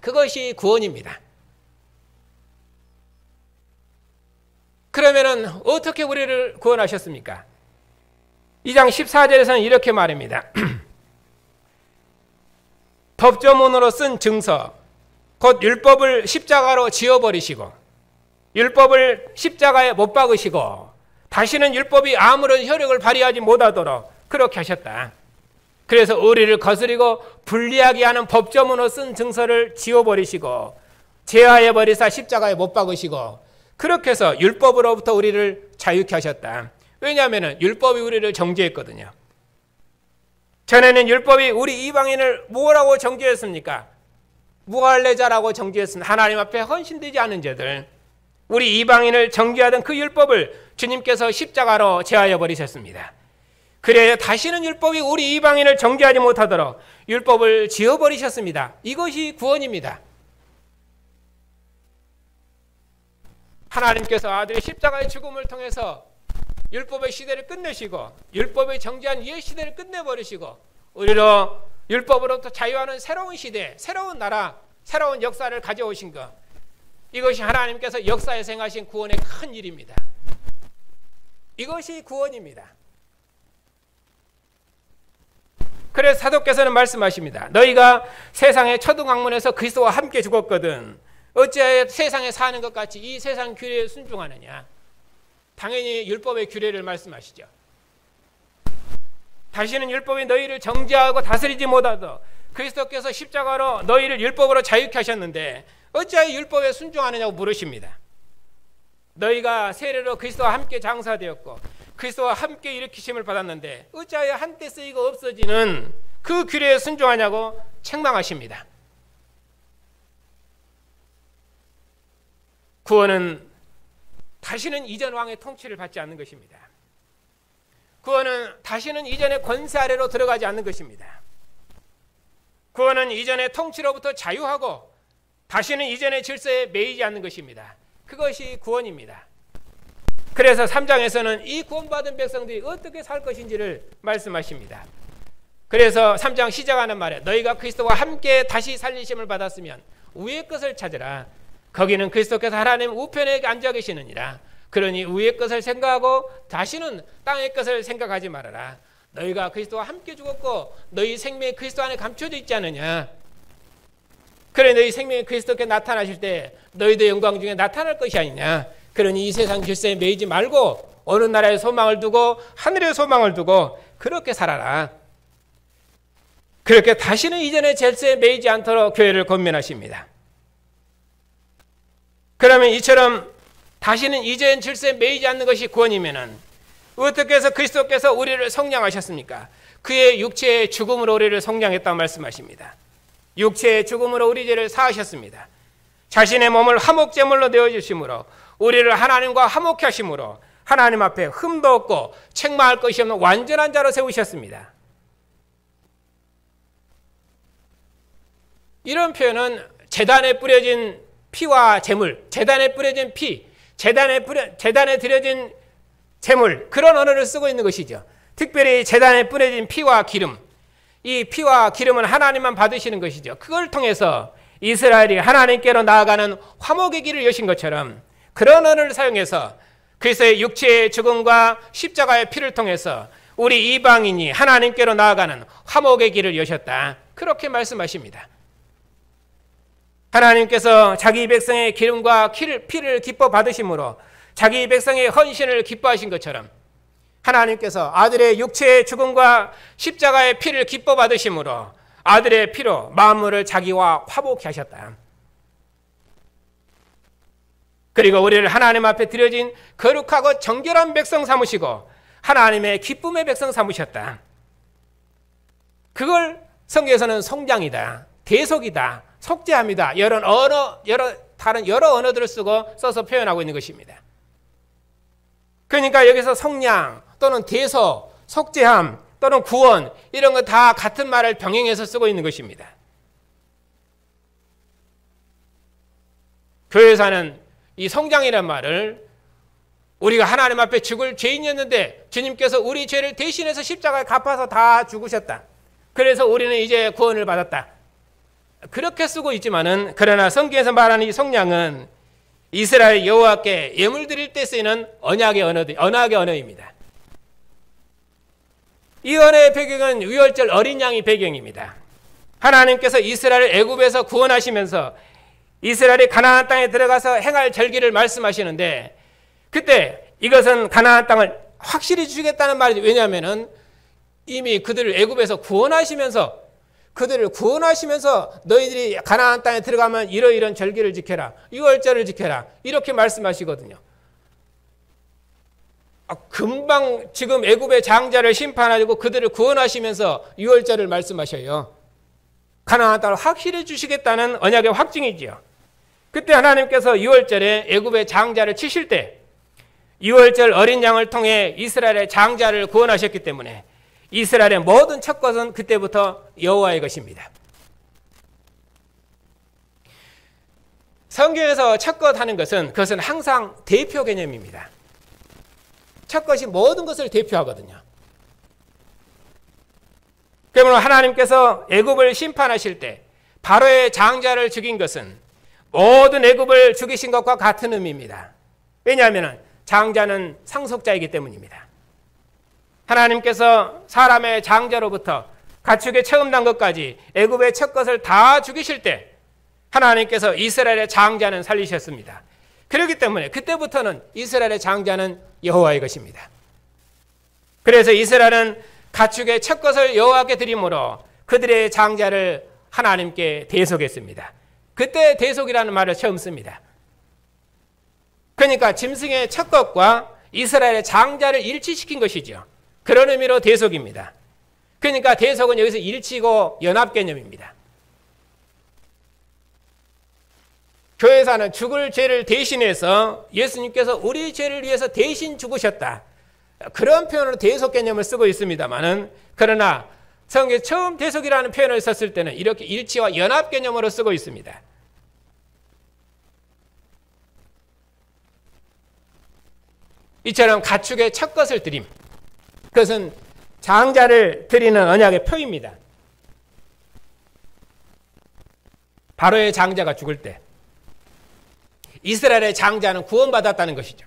그것이 구원입니다. 그러면은 어떻게 우리를 구원하셨습니까? 2장 14절에서는 이렇게 말합니다. 법조문으로 쓴 증서, 곧 율법을 십자가로 지어버리시고 율법을 십자가에 못 박으시고 다시는 율법이 아무런 효력을 발휘하지 못하도록 그렇게 하셨다. 그래서 우리를 거스리고 불리하게 하는 법조문으로 쓴 증서를 지워버리시고 제하해 버리사 십자가에 못 박으시고 그렇게 해서 율법으로부터 우리를 자유케 하셨다. 왜냐하면 율법이 우리를 정죄했거든요. 전에는 율법이 우리 이방인을 뭐라고 정죄했습니까? 무할례자라고 정죄했습니다. 하나님 앞에 헌신되지 않은 자들, 우리 이방인을 정죄하던 그 율법을 주님께서 십자가로 제하여 버리셨습니다. 그래야 다시는 율법이 우리 이방인을 정죄하지 못하도록 율법을 지워버리셨습니다. 이것이 구원입니다. 하나님께서 아들의 십자가의 죽음을 통해서 율법의 시대를 끝내시고 율법의 정죄한 옛 시대를 끝내버리시고 우리로 율법으로부터 자유하는 새로운 시대, 새로운 나라, 새로운 역사를 가져오신 것, 이것이 하나님께서 역사에 행하신 구원의 큰 일입니다. 이것이 구원입니다. 그래서 사도께서는 말씀하십니다. 너희가 세상의 초등학문에서 그리스도와 함께 죽었거든 어찌하여 세상에 사는 것 같이 이 세상 규례에 순종하느냐. 당연히 율법의 규례를 말씀하시죠. 다시는 율법이 너희를 정죄하고 다스리지 못하도록 그리스도께서 십자가로 너희를 율법으로 자유케 하셨는데 어찌하여 율법에 순종하느냐고 물으십니다. 너희가 세례로 그리스도와 함께 장사되었고 그리스도와 함께 일으키심을 받았는데 어찌하여 한때 쓰이고 없어지는 그 규례에 순종하냐고 책망하십니다. 구원은 다시는 이전 왕의 통치를 받지 않는 것입니다. 구원은 다시는 이전의 권세 아래로 들어가지 않는 것입니다. 구원은 이전의 통치로부터 자유하고 다시는 이전의 질서에 매이지 않는 것입니다. 그것이 구원입니다. 그래서 3장에서는 이 구원받은 백성들이 어떻게 살 것인지를 말씀하십니다. 그래서 3장 시작하는 말에 너희가 그리스도와 함께 다시 살리심을 받았으면 위의 것을 찾으라. 거기는 그리스도께서 하나님 우편에 앉아 계시느니라. 그러니 위의 것을 생각하고 다시는 땅의 것을 생각하지 말아라. 너희가 그리스도와 함께 죽었고 너희 생명이 그리스도 안에 감춰져 있지 않느냐. 그래 너희 생명이 그리스도께 나타나실 때 너희도 영광 중에 나타날 것이 아니냐. 그러니 이 세상 질서에 매이지 말고 어느 나라의 소망을 두고 하늘의 소망을 두고 그렇게 살아라. 그렇게 다시는 이전의 질서에 매이지 않도록 교회를 권면하십니다. 그러면 이처럼 다시는 이전 질서에 매이지 않는 것이 구원이면은 어떻게 해서 그리스도께서 우리를 성량하셨습니까? 그의 육체의 죽음으로 우리를 성량했다고 말씀하십니다. 육체의 죽음으로 우리 죄를 사하셨습니다. 자신의 몸을 화목제물로 내어주심으로 우리를 하나님과 화목케 하심으로 하나님 앞에 흠도 없고 책망할 것이 없는 완전한 자로 세우셨습니다. 이런 표현은 제단에 뿌려진 피와 제물, 제단에 뿌려진 피, 제단에 드려진 제물, 그런 언어를 쓰고 있는 것이죠. 특별히 제단에 뿌려진 피와 기름, 이 피와 기름은 하나님만 받으시는 것이죠. 그걸 통해서 이스라엘이 하나님께로 나아가는 화목의 길을 여신 것처럼 그런 언어를 사용해서 그리스도의 육체의 죽음과 십자가의 피를 통해서 우리 이방인이 하나님께로 나아가는 화목의 길을 여셨다. 그렇게 말씀하십니다. 하나님께서 자기 백성의 기름과 피를 기뻐 받으심으로 자기 백성의 헌신을 기뻐하신 것처럼 하나님께서 아들의 육체의 죽음과 십자가의 피를 기뻐 받으심으로 아들의 피로 만물을 자기와 화목케 하셨다. 그리고 우리를 하나님 앞에 드려진 거룩하고 정결한 백성 삼으시고 하나님의 기쁨의 백성 삼으셨다. 그걸 성경에서는 성장이다, 대속이다, 속죄합니다. 다른 여러 언어들을 써서 표현하고 있는 것입니다. 그러니까 여기서 속량 또는 대속, 속죄함 또는 구원 이런 거 다 같은 말을 병행해서 쓰고 있는 것입니다. 교회사는 이 성장이라는 말을 우리가 하나님 앞에 죽을 죄인이었는데 주님께서 우리 죄를 대신해서 십자가에 갚아서 다 죽으셨다. 그래서 우리는 이제 구원을 받았다. 그렇게 쓰고 있지만은 그러나 성경에서 말하는 이 속량은 이스라엘 여호와께 예물 드릴 때 쓰이는 언약의 언어입니다. 이 언어의 배경은 유월절 어린 양이 배경입니다. 하나님께서 이스라엘을 애굽에서 구원하시면서 이스라엘이 가나안 땅에 들어가서 행할 절기를 말씀하시는데 그때 이것은 가나안 땅을 확실히 주시겠다는 말이죠. 왜냐하면은 이미 그들을 애굽에서 구원하시면서 너희들이 가나안 땅에 들어가면 이러이런 절기를 지켜라. 유월절을 지켜라. 이렇게 말씀하시거든요. 금방 지금 애굽의 장자를 심판하시고 그들을 구원하시면서 유월절을 말씀하셔요. 가나안 땅을 확실히 주시겠다는 언약의 확증이지요. 그때 하나님께서 유월절에 애굽의 장자를 치실 때 유월절 어린 양을 통해 이스라엘의 장자를 구원하셨기 때문에 이스라엘의 모든 첫 것은 그때부터 여호와의 것입니다. 성경에서 첫 것 하는 것은 그것은 항상 대표 개념입니다. 첫 것이 모든 것을 대표하거든요. 그러면 하나님께서 애굽을 심판하실 때 바로의 장자를 죽인 것은 모든 애굽을 죽이신 것과 같은 의미입니다. 왜냐하면 장자는 상속자이기 때문입니다. 하나님께서 사람의 장자로부터 가축의 처음 난 것까지 애굽의 첫 것을 다 죽이실 때 하나님께서 이스라엘의 장자는 살리셨습니다. 그렇기 때문에 그때부터는 이스라엘의 장자는 여호와의 것입니다. 그래서 이스라엘은 가축의 첫 것을 여호와께 드림으로 그들의 장자를 하나님께 대속했습니다. 그때 대속이라는 말을 처음 씁니다. 그러니까 짐승의 첫 것과 이스라엘의 장자를 일치시킨 것이죠. 그런 의미로 대속입니다. 그러니까 대속은 여기서 일치고 연합 개념입니다. 교회사는 죽을 죄를 대신해서 예수님께서 우리 죄를 위해서 대신 죽으셨다. 그런 표현으로 대속 개념을 쓰고 있습니다만은 그러나 성경에 처음 대속이라는 표현을 썼을 때는 이렇게 일치와 연합 개념으로 쓰고 있습니다. 이처럼 가축의 첫 것을 드림. 그것은 장자를 드리는 언약의 표입니다. 바로의 장자가 죽을 때 이스라엘의 장자는 구원받았다는 것이죠.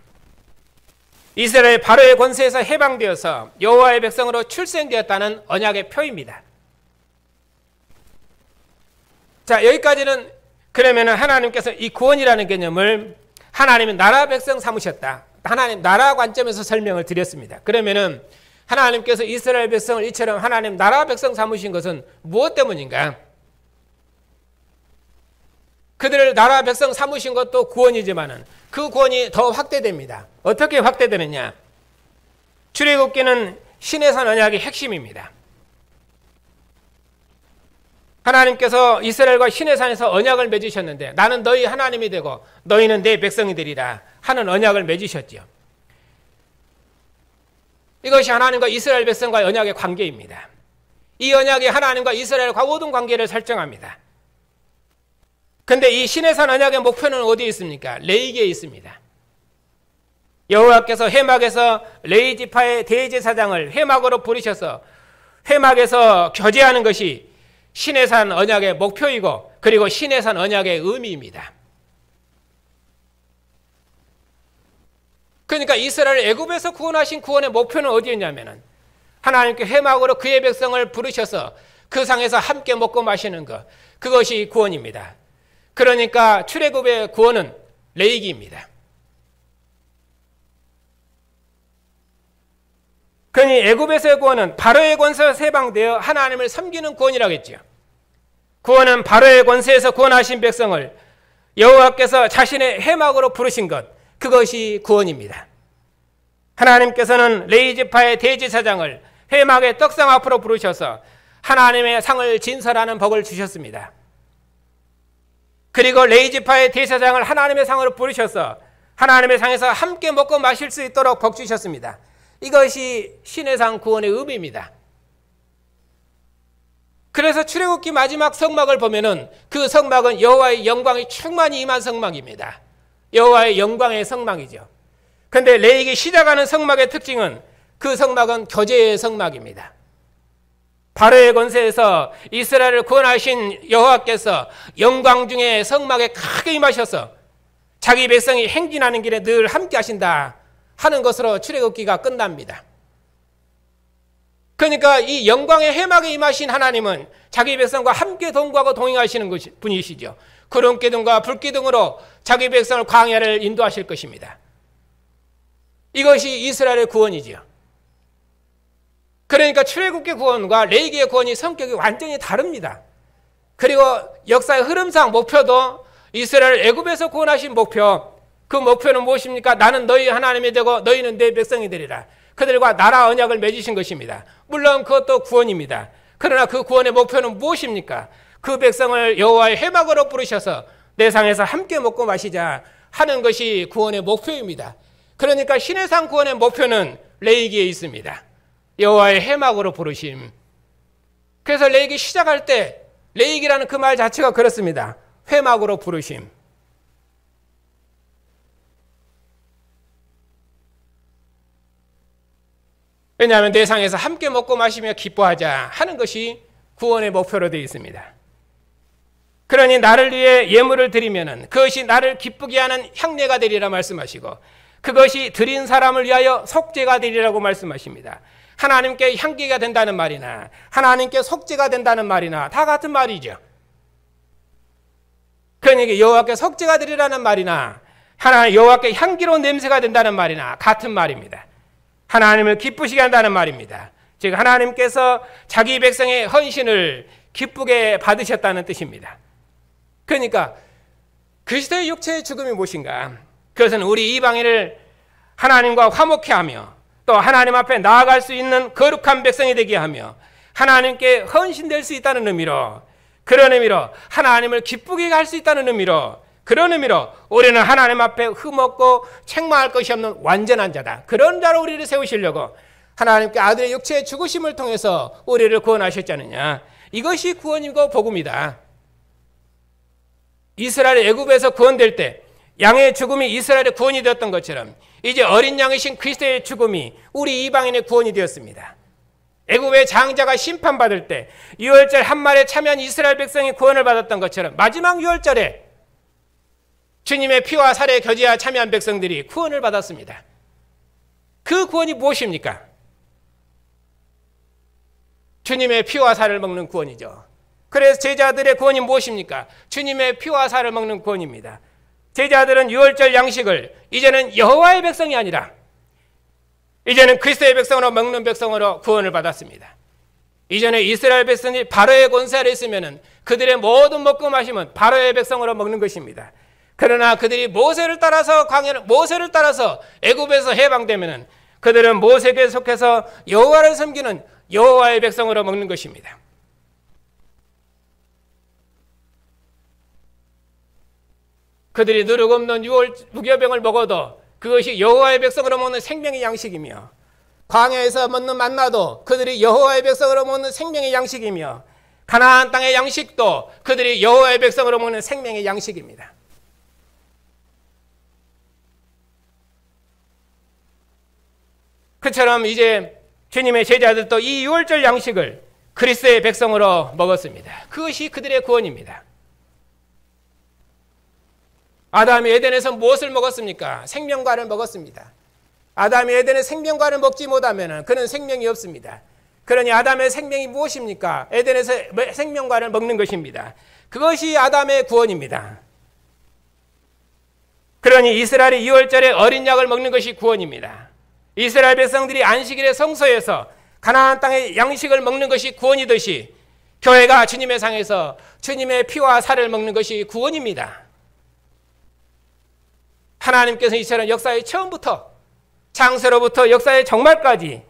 이스라엘 바로의 권세에서 해방되어서 여호와의 백성으로 출생되었다는 언약의 표입니다. 자, 여기까지는 그러면 하나님께서 이 구원이라는 개념을 하나님은 나라 백성 삼으셨다. 하나님 나라 관점에서 설명을 드렸습니다. 그러면은 하나님께서 이스라엘 백성을 이처럼 하나님 나라 백성 삼으신 것은 무엇 때문인가? 그들을 나라 백성 삼으신 것도 구원이지만은 그 구원이 더 확대됩니다. 어떻게 확대되느냐? 출애굽기는 시내산 언약의 핵심입니다. 하나님께서 이스라엘과 시내산에서 언약을 맺으셨는데 나는 너희 하나님이 되고 너희는 내 백성이 되리라 하는 언약을 맺으셨지요. 이것이 하나님과 이스라엘 백성과의 언약의 관계입니다. 이 언약이 하나님과 이스라엘과 모든 관계를 설정합니다. 그런데 이 시내산 언약의 목표는 어디에 있습니까? 레위기에 있습니다. 여호와께서 회막에서 레위 지파의 대제사장을 회막으로 부르셔서 회막에서 교제하는 것이 시내산 언약의 목표이고 그리고 시내산 언약의 의미입니다. 그러니까 이스라엘 애굽에서 구원하신 구원의 목표는 어디였냐면은 하나님께 회막으로 그의 백성을 부르셔서 그 상에서 함께 먹고 마시는 것, 그것이 구원입니다. 그러니까 출애굽의 구원은 레위기입니다. 그러니 애굽에서의 구원은 바로의 권세에서 해방되어 하나님을 섬기는 구원이라고 했죠. 구원은 바로의 권세에서 구원하신 백성을 여호와께서 자신의 회막으로 부르신 것, 그것이 구원입니다. 하나님께서는 레위 지파의 대제사장을 회막의 떡상 앞으로 부르셔서 하나님의 상을 진설하는 복을 주셨습니다. 그리고 레위지파의 대제사장을 하나님의 상으로 부르셔서 하나님의 상에서 함께 먹고 마실 수 있도록 복 주셨습니다. 이것이 신의 상 구원의 의미입니다. 그래서 출애굽기 마지막 성막을 보면은 그 성막은 여호와의 영광이 충만히 임한 성막입니다. 여호와의 영광의 성막이죠. 그런데 레위기 시작하는 성막의 특징은 그 성막은 교제의 성막입니다. 바로의 권세에서 이스라엘을 구원하신 여호와께서 영광 중에 성막에 크게 임하셔서 자기 백성이 행진하는 길에 늘 함께 하신다 하는 것으로 출애굽기가 끝납니다. 그러니까 이 영광의 회막에 임하신 하나님은 자기 백성과 함께 동거하고 동행하시는 분이시죠. 구름 기둥과 불 기둥으로 자기 백성을 광야를 인도하실 것입니다. 이것이 이스라엘의 구원이죠. 그러니까 출애굽기 구원과 레위기의 구원이 성격이 완전히 다릅니다. 그리고 역사의 흐름상 목표도 이스라엘 애굽에서 구원하신 목표, 그 목표는 무엇입니까? 나는 너희 하나님이 되고 너희는 내 백성이 되리라. 그들과 나라 언약을 맺으신 것입니다. 물론 그것도 구원입니다. 그러나 그 구원의 목표는 무엇입니까? 그 백성을 여호와의 회막으로 부르셔서 내 상에서 함께 먹고 마시자 하는 것이 구원의 목표입니다. 그러니까 신의 상 구원의 목표는 레위기에 있습니다. 여호와의 회막으로 부르심. 그래서 레위기 시작할 때 레위기라는 그 말 자체가 그렇습니다. 회막으로 부르심. 왜냐하면 내 상에서 함께 먹고 마시며 기뻐하자 하는 것이 구원의 목표로 되어 있습니다. 그러니 나를 위해 예물을 드리면은 그것이 나를 기쁘게 하는 향례가 되리라 말씀하시고 그것이 드린 사람을 위하여 속죄가 되리라고 말씀하십니다. 하나님께 향기가 된다는 말이나 하나님께 속죄가 된다는 말이나 다 같은 말이죠. 그러니까 여호와께 속죄가 되리라는 말이나 하나님 여호와께 향기로운 냄새가 된다는 말이나 같은 말입니다. 하나님을 기쁘시게 한다는 말입니다. 즉 하나님께서 자기 백성의 헌신을 기쁘게 받으셨다는 뜻입니다. 그러니까 그리스도의 육체의 죽음이 무엇인가? 그것은 우리 이방인을 하나님과 화목케 하며 또 하나님 앞에 나아갈 수 있는 거룩한 백성이 되게 하며 하나님께 헌신될 수 있다는 의미로, 그런 의미로 하나님을 기쁘게 할 수 있다는 의미로, 그런 의미로 우리는 하나님 앞에 흠없고 책망할 것이 없는 완전한 자다. 그런 자로 우리를 세우시려고 하나님께 아들의 육체의 죽으심을 통해서 우리를 구원하셨지 않느냐. 이것이 구원이고 복음이다. 이스라엘 애굽에서 구원될 때 양의 죽음이 이스라엘의 구원이 되었던 것처럼 이제 어린 양이신 그리스도의 죽음이 우리 이방인의 구원이 되었습니다. 애굽의 장자가 심판받을 때 유월절 한 말에 참여한 이스라엘 백성이 구원을 받았던 것처럼 마지막 유월절에 주님의 피와 살에 교제하 참여한 백성들이 구원을 받았습니다. 그 구원이 무엇입니까? 주님의 피와 살을 먹는 구원이죠. 그래서 제자들의 구원이 무엇입니까? 주님의 피와 살을 먹는 구원입니다. 제자들은 유월절 양식을 이제는 여호와의 백성이 아니라 이제는 그리스도의 백성으로 먹는 백성으로 구원을 받았습니다. 이전에 이스라엘 백성이 바로의 권세 아래 있으면 그들의 모든 먹고 마시면 바로의 백성으로 먹는 것입니다. 그러나 그들이 모세를 따라서 애굽에서 해방되면은 그들은 모세에게 속해서 여호와를 섬기는 여호와의 백성으로 먹는 것입니다. 그들이 누룩 없는 무교병을 먹어도 그것이 여호와의 백성으로 먹는 생명의 양식이며 광야에서 먹는 만나도 그들이 여호와의 백성으로 먹는 생명의 양식이며 가나안 땅의 양식도 그들이 여호와의 백성으로 먹는 생명의 양식입니다. 그처럼 이제 주님의 제자들도 이 유월절 양식을 그리스도의 백성으로 먹었습니다. 그것이 그들의 구원입니다. 아담이 에덴에서 무엇을 먹었습니까? 생명과를 먹었습니다. 아담이 에덴의 생명과를 먹지 못하면 그는 생명이 없습니다. 그러니 아담의 생명이 무엇입니까? 에덴에서 생명과를 먹는 것입니다. 그것이 아담의 구원입니다. 그러니 이스라엘이 유월절에 어린 양을 먹는 것이 구원입니다. 이스라엘 백성들이 안식일의 성소에서 가나안 땅의 양식을 먹는 것이 구원이듯이 교회가 주님의 상에서 주님의 피와 살을 먹는 것이 구원입니다. 하나님께서 이처럼 역사의 처음부터 창세로부터 역사의 종말까지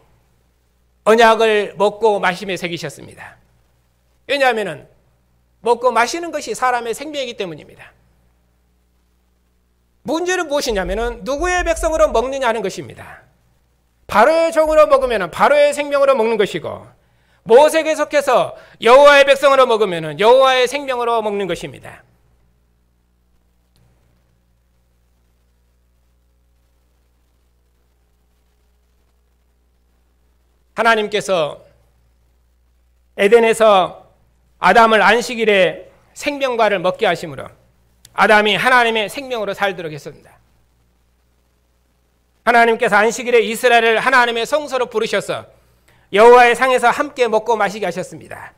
언약을 먹고 마심에 새기셨습니다. 왜냐하면 먹고 마시는 것이 사람의 생명이기 때문입니다. 문제는 무엇이냐면 누구의 백성으로 먹느냐 하는 것입니다. 바로의 종으로 먹으면 바로의 생명으로 먹는 것이고, 모세에게 속해서 여호와의 백성으로 먹으면 여호와의 생명으로 먹는 것입니다. 하나님께서 에덴에서 아담을 안식일에 생명과를 먹게 하심으로 아담이 하나님의 생명으로 살도록 했습니다. 하나님께서 안식일에 이스라엘을 하나님의 성소로 부르셔서 여호와의 상에서 함께 먹고 마시게 하셨습니다.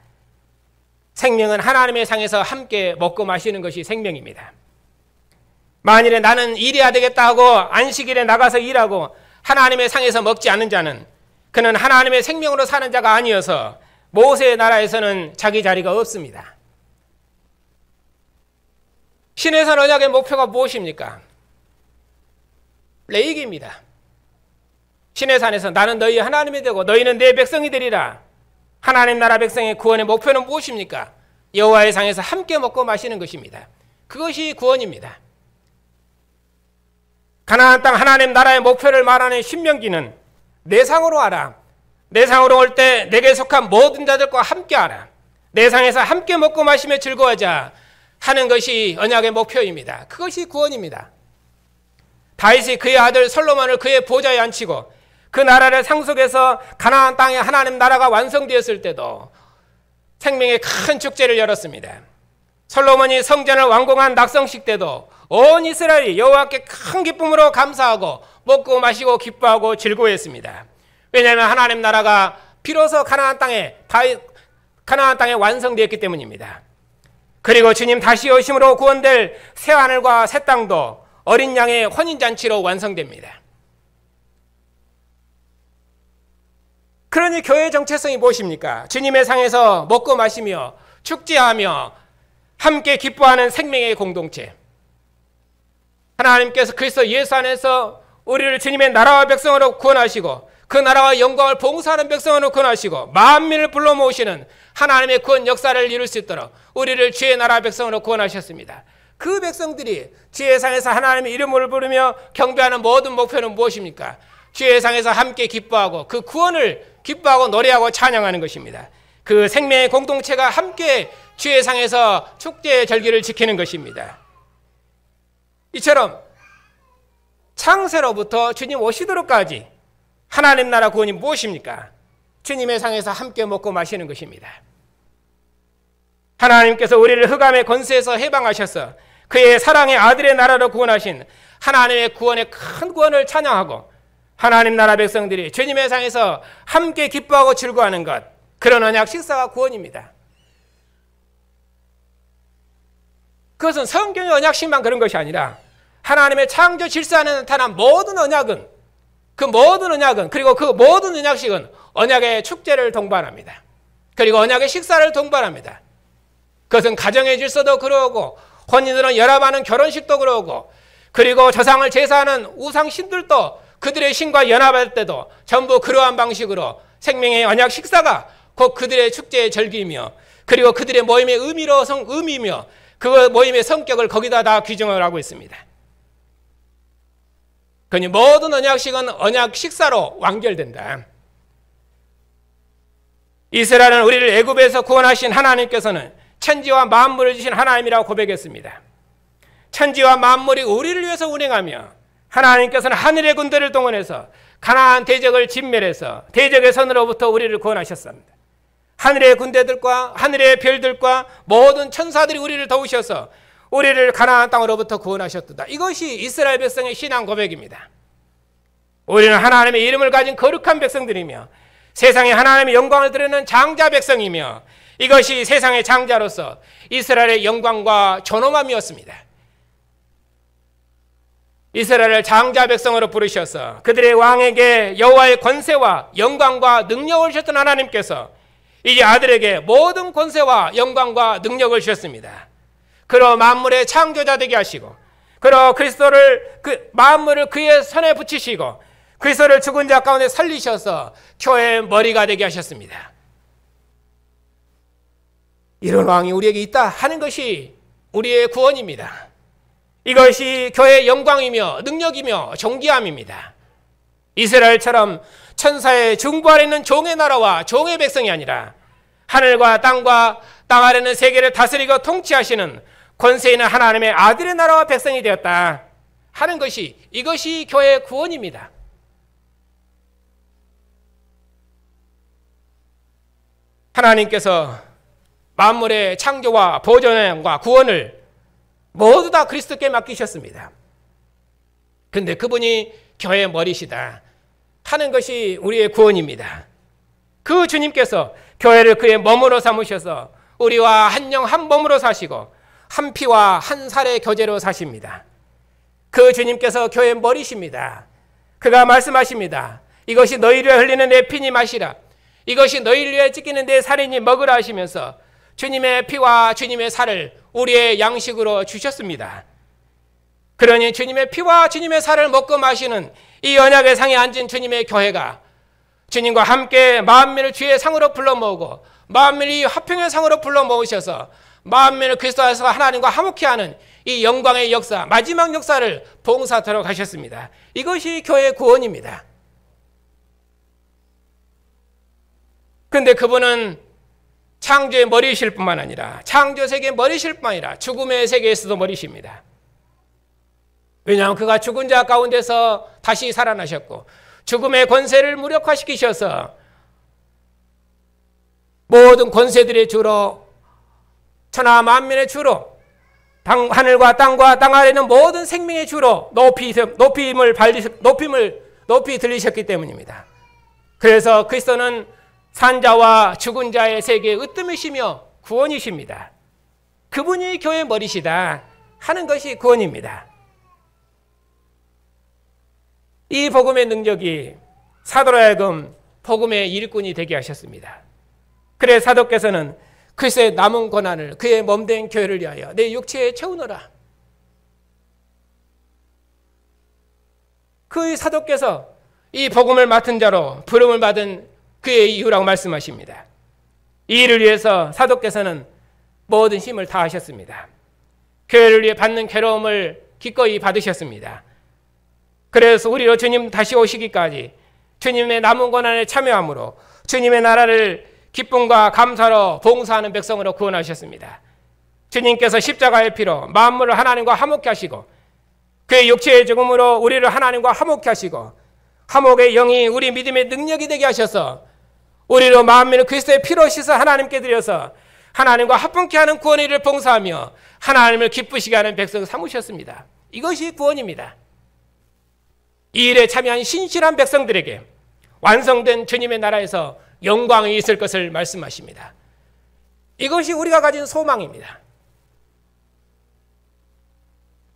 생명은 하나님의 상에서 함께 먹고 마시는 것이 생명입니다. 만일에 나는 일해야 되겠다 하고 안식일에 나가서 일하고 하나님의 상에서 먹지 않는 자는 그는 하나님의 생명으로 사는 자가 아니어서 모세의 나라에서는 자기 자리가 없습니다. 시내산 언약의 목표가 무엇입니까? 레이기입니다. 시내산에서 나는 너희 하나님이 되고 너희는 내 백성이 되리라. 하나님 나라 백성의 구원의 목표는 무엇입니까? 여호와의 상에서 함께 먹고 마시는 것입니다. 그것이 구원입니다. 가나안 땅 하나님 나라의 목표를 말하는 신명기는 내 상으로 하라. 내 상으로 올 때 내게 속한 모든 자들과 함께 하라. 내 상에서 함께 먹고 마시며 즐거워하자 하는 것이 언약의 목표입니다. 그것이 구원입니다. 다윗이 그의 아들 솔로몬을 그의 보좌에 앉히고 그 나라를 상속해서 가나안 땅에 하나님 나라가 완성되었을 때도 생명의 큰 축제를 열었습니다. 솔로몬이 성전을 완공한 낙성식 때도 온 이스라엘이 여호와께 큰 기쁨으로 감사하고 먹고 마시고 기뻐하고 즐거워했습니다. 왜냐하면 하나님 나라가 비로소 가나안 땅에 완성되었기 때문입니다. 그리고 주님 다시 오심으로 구원될 새 하늘과 새 땅도 어린 양의 혼인잔치로 완성됩니다. 그러니 교회의 정체성이 무엇입니까? 주님의 상에서 먹고 마시며 축제하며 함께 기뻐하는 생명의 공동체. 하나님께서 그리스도 예수 안에서 우리를 주님의 나라와 백성으로 구원하시고 그 나라와 영광을 봉사하는 백성으로 구원하시고 만민을 불러 모으시는 하나님의 구원 역사를 이룰 수 있도록 우리를 주의 나라 백성으로 구원하셨습니다. 그 백성들이 주의 상에서 하나님의 이름을 부르며 경배하는 모든 목표는 무엇입니까? 주의 상에서 함께 기뻐하고 그 구원을 기뻐하고 노래하고 찬양하는 것입니다. 그 생명의 공동체가 함께 주의 상에서 축제의 절기를 지키는 것입니다. 이처럼 창세로부터 주님 오시도록까지 하나님 나라 구원이 무엇입니까? 주님의 상에서 함께 먹고 마시는 것입니다. 하나님께서 우리를 흑암의 권세에서 해방하셔서 그의 사랑의 아들의 나라로 구원하신 하나님의 구원의 큰 구원을 찬양하고 하나님 나라 백성들이 주님의 상에서 함께 기뻐하고 즐거워하는 것, 그런 언약 식사가 구원입니다. 그것은 성경의 언약식만 그런 것이 아니라 하나님의 창조 질서 안에 나타난 모든 언약은, 그리고 그 모든 언약식은 언약의 축제를 동반합니다. 그리고 언약의 식사를 동반합니다. 그것은 가정의 질서도 그러고 혼인으로 연합하는 결혼식도 그러고, 그리고 조상을 제사하는 우상 신들도 그들의 신과 연합할 때도 전부 그러한 방식으로 생명의 언약 식사가 곧 그들의 축제의 절기이며, 그리고 그들의 모임의 의미이며 그 모임의 성격을 거기다 다 규정을 하고 있습니다. 그러니 모든 언약식은 언약 식사로 완결된다. 이스라엘은 우리를 애굽에서 구원하신 하나님께서는 천지와 만물을 주신 하나님이라고 고백했습니다. 천지와 만물이 우리를 위해서 운행하며 하나님께서는 하늘의 군대를 동원해서 가나안 대적을 진멸해서 대적의 손으로부터 우리를 구원하셨습니다. 하늘의 군대들과 하늘의 별들과 모든 천사들이 우리를 도우셔서 우리를 가나안 땅으로부터 구원하셨다. 이것이 이스라엘 백성의 신앙 고백입니다. 우리는 하나님의 이름을 가진 거룩한 백성들이며 세상에 하나님의 영광을 드리는 장자 백성이며, 이것이 세상의 장자로서 이스라엘의 영광과 존엄함이었습니다. 이스라엘을 장자 백성으로 부르셔서 그들의 왕에게 여호와의 권세와 영광과 능력을 주셨던 하나님께서 이제 아들에게 모든 권세와 영광과 능력을 주셨습니다. 그러 만물의 창조자 되게 하시고, 그러 그리스도를 만물을 그의 손에 붙이시고 그리스도를 죽은 자 가운데 살리셔서 교회의 머리가 되게 하셨습니다. 이런 왕이 우리에게 있다 하는 것이 우리의 구원입니다. 이것이 교회의 영광이며 능력이며 존귀함입니다. 이스라엘처럼 천사의 중부 아래 있는 종의 나라와 종의 백성이 아니라 하늘과 땅 아래는 세계를 다스리고 통치하시는 권세 있는 하나님의 아들의 나라와 백성이 되었다 하는 것이, 이것이 교회의 구원입니다. 하나님께서 만물의 창조와 보존과 구원을 모두 다 그리스도께 맡기셨습니다. 그런데 그분이 교회의 머리시다 하는 것이 우리의 구원입니다. 그 주님께서 교회를 그의 몸으로 삼으셔서 우리와 한 영 한 몸으로 사시고 한 피와 한 살의 교제로 사십니다. 그 주님께서 교회의 머리십니다. 그가 말씀하십니다. 이것이 너희를 위해 흘리는 내 피니 마시라. 이것이 너희를 위해 찢기는 내 살이니 먹으라 하시면서 주님의 피와 주님의 살을 우리의 양식으로 주셨습니다. 그러니 주님의 피와 주님의 살을 먹고 마시는 이 언약의 상에 앉은 주님의 교회가 주님과 함께 만민을 주의 상으로 불러 모으고 만민이 화평의 상으로 불러 모으셔서 만민을 그리스도 안에서 하나님과 화목케 하는 이 영광의 역사, 마지막 역사를 봉사하도록 하셨습니다. 이것이 교회의 구원입니다. 그런데 그분은 창조의 머리이실 뿐만 아니라 창조 세계의 머리이실 뿐만 아니라 죽음의 세계에서도 머리십니다. 왜냐하면 그가 죽은 자 가운데서 다시 살아나셨고 죽음의 권세를 무력화시키셔서 모든 권세들의 주로, 천하 만민의 주로, 하늘과 땅과 땅 아래는 모든 생명의 주로 높이 들리셨기 때문입니다. 그래서 그리스도는 산자와 죽은 자의 세계의 으뜸이시며 구원이십니다. 그분이 교회의 머리시다 하는 것이 구원입니다. 이 복음의 능력이 사도로 하여금 복음의 일꾼이 되게 하셨습니다. 그래서 사도께서는 그리스도의 남은 고난을 그의 몸된 교회를 위하여 내 육체에 채우노라. 그 사도께서 이 복음을 맡은 자로 부름을 받은 그의 이유라고 말씀하십니다. 이 일을 위해서 사도께서는 모든 힘을 다하셨습니다. 교회를 위해 받는 괴로움을 기꺼이 받으셨습니다. 그래서 우리로 주님 다시 오시기까지 주님의 남은 고난에 참여함으로 주님의 나라를 기쁨과 감사로 봉사하는 백성으로 구원하셨습니다. 주님께서 십자가의 피로 만물을 하나님과 화목케 하시고 그의 육체의 죽음으로 우리를 하나님과 화목케 하시고 화목의 영이 우리 믿음의 능력이 되게 하셔서 우리로 만민을 그리스도의 피로 씻어 하나님께 드려서 하나님과 합분케 하는 구원의 일을 봉사하며 하나님을 기쁘시게 하는 백성을 삼으셨습니다. 이것이 구원입니다. 이 일에 참여한 신실한 백성들에게 완성된 주님의 나라에서 영광이 있을 것을 말씀하십니다. 이것이 우리가 가진 소망입니다.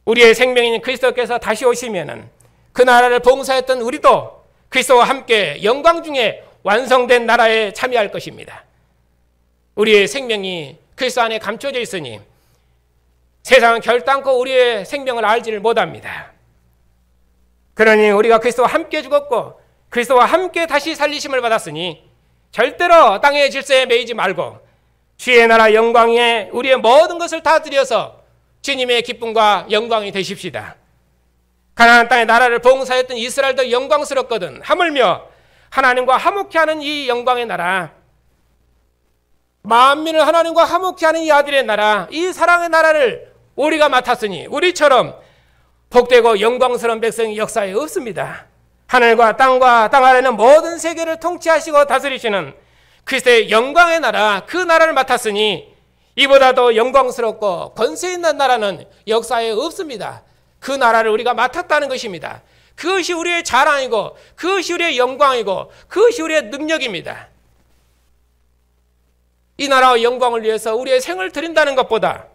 우리의 생명인 그리스도께서 다시 오시면은 그 나라를 봉사했던 우리도 그리스도와 함께 영광 중에 완성된 나라에 참여할 것입니다. 우리의 생명이 그리스도 안에 감춰져 있으니 세상은 결단코 우리의 생명을 알지를 못합니다. 그러니 우리가 그리스도와 함께 죽었고 그리스도와 함께 다시 살리심을 받았으니 절대로 땅의 질서에 매이지 말고 주의 나라 영광에 우리의 모든 것을 다 드려서 주님의 기쁨과 영광이 되십시다. 가나안 땅의 나라를 봉사했던 이스라엘도 영광스럽거든 하물며 하나님과 화목케 하는 이 영광의 나라, 만민을 하나님과 화목케 하는 이 아들의 나라, 이 사랑의 나라를 우리가 맡았으니 우리처럼 복되고 영광스러운 백성이 역사에 없습니다. 하늘과 땅 아래는 모든 세계를 통치하시고 다스리시는 그리스도의 영광의 나라, 그 나라를 맡았으니 이보다 더 영광스럽고 권세 있는 나라는 역사에 없습니다. 그 나라를 우리가 맡았다는 것입니다. 그것이 우리의 자랑이고 그것이 우리의 영광이고 그것이 우리의 능력입니다. 이 나라의 영광을 위해서 우리의 생을 드린다는 것보다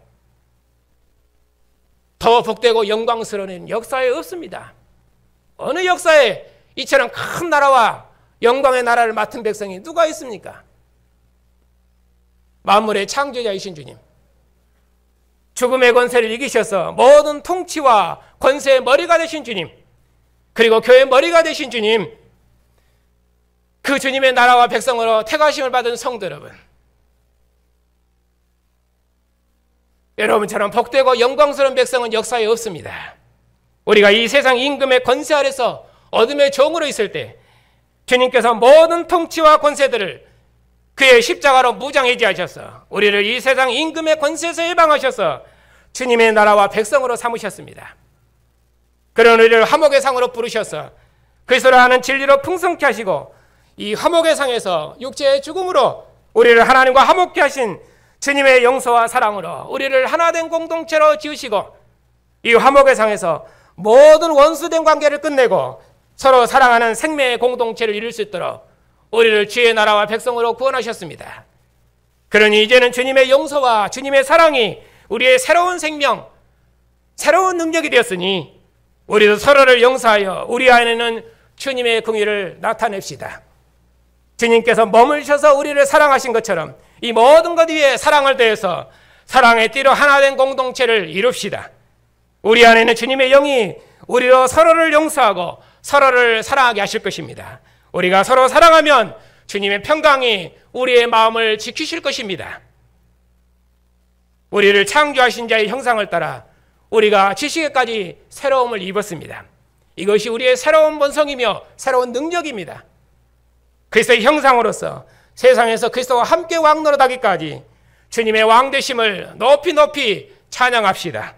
더 복되고 영광스러운 역사에 없습니다. 어느 역사에 이처럼 큰 나라와 영광의 나라를 맡은 백성이 누가 있습니까? 만물의 창조자이신 주님, 죽음의 권세를 이기셔서 모든 통치와 권세의 머리가 되신 주님, 그리고 교회의 머리가 되신 주님, 그 주님의 나라와 백성으로 택하심을 받은 성도 여러분, 여러분처럼 복되고 영광스러운 백성은 역사에 없습니다. 우리가 이 세상 임금의 권세 아래서 어둠의 종으로 있을 때 주님께서 모든 통치와 권세들을 그의 십자가로 무장해제하셔서 우리를 이 세상 임금의 권세에서 해방하셔서 주님의 나라와 백성으로 삼으셨습니다. 그런 우리를 화목의 상으로 부르셔서 그리스도로 하는 진리로 풍성케 하시고 이 화목의 상에서 육체의 죽음으로 우리를 하나님과 화목케 하신 주님의 용서와 사랑으로 우리를 하나된 공동체로 지으시고 이 화목의 상에서 모든 원수된 관계를 끝내고 서로 사랑하는 생명의 공동체를 이룰 수 있도록 우리를 주의 나라와 백성으로 구원하셨습니다. 그러니 이제는 주님의 용서와 주님의 사랑이 우리의 새로운 생명, 새로운 능력이 되었으니 우리도 서로를 용서하여 우리 안에는 주님의 긍휼을 나타냅시다. 주님께서 머물셔서 우리를 사랑하신 것처럼 이 모든 것 위에 사랑을 더해서 사랑의 띠로 하나된 공동체를 이룹시다. 우리 안에는 주님의 영이 우리로 서로를 용서하고 서로를 사랑하게 하실 것입니다. 우리가 서로 사랑하면 주님의 평강이 우리의 마음을 지키실 것입니다. 우리를 창조하신 자의 형상을 따라 우리가 지식에까지 새로움을 입었습니다. 이것이 우리의 새로운 본성이며 새로운 능력입니다. 그리스도의 형상으로서 세상에서 그리스도와 함께 왕노릇하기까지 주님의 왕되심을 높이 높이 찬양합시다.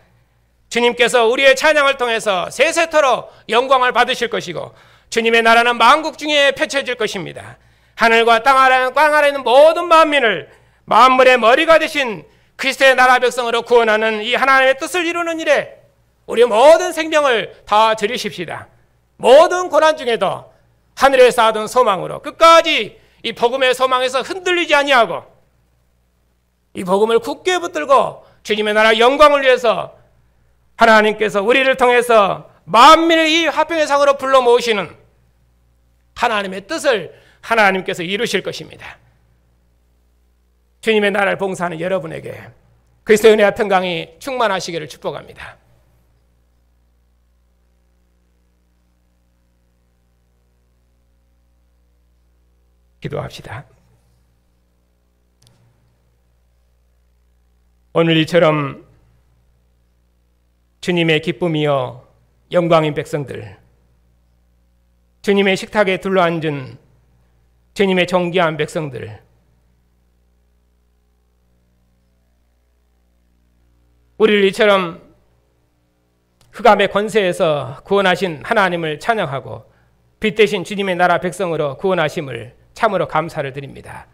주님께서 우리의 찬양을 통해서 세세토록 영광을 받으실 것이고 주님의 나라는 만국 중에 펼쳐질 것입니다. 하늘과 땅 아래 있는 모든 만민을 만물의 머리가 되신 그리스도의 나라 백성으로 구원하는 이 하나님의 뜻을 이루는 일에 우리의 모든 생명을 다 드리십시다. 모든 고난 중에도 하늘에 쌓아둔 소망으로 끝까지 이 복음의 소망에서 흔들리지 아니하고 이 복음을 굳게 붙들고 주님의 나라 영광을 위해서 하나님께서 우리를 통해서 만민을 이 화평의 상으로 불러 모으시는 하나님의 뜻을 하나님께서 이루실 것입니다. 주님의 나라를 봉사하는 여러분에게 그리스도의 은혜와 평강이 충만하시기를 축복합니다. 기도합시다. 오늘 이처럼 주님의 기쁨이여 영광인 백성들, 주님의 식탁에 둘러앉은 주님의 존귀한 백성들, 우리를 이처럼 흑암의 권세에서 구원하신 하나님을 찬양하고 빛 대신 주님의 나라 백성으로 구원하심을 참으로 감사를 드립니다.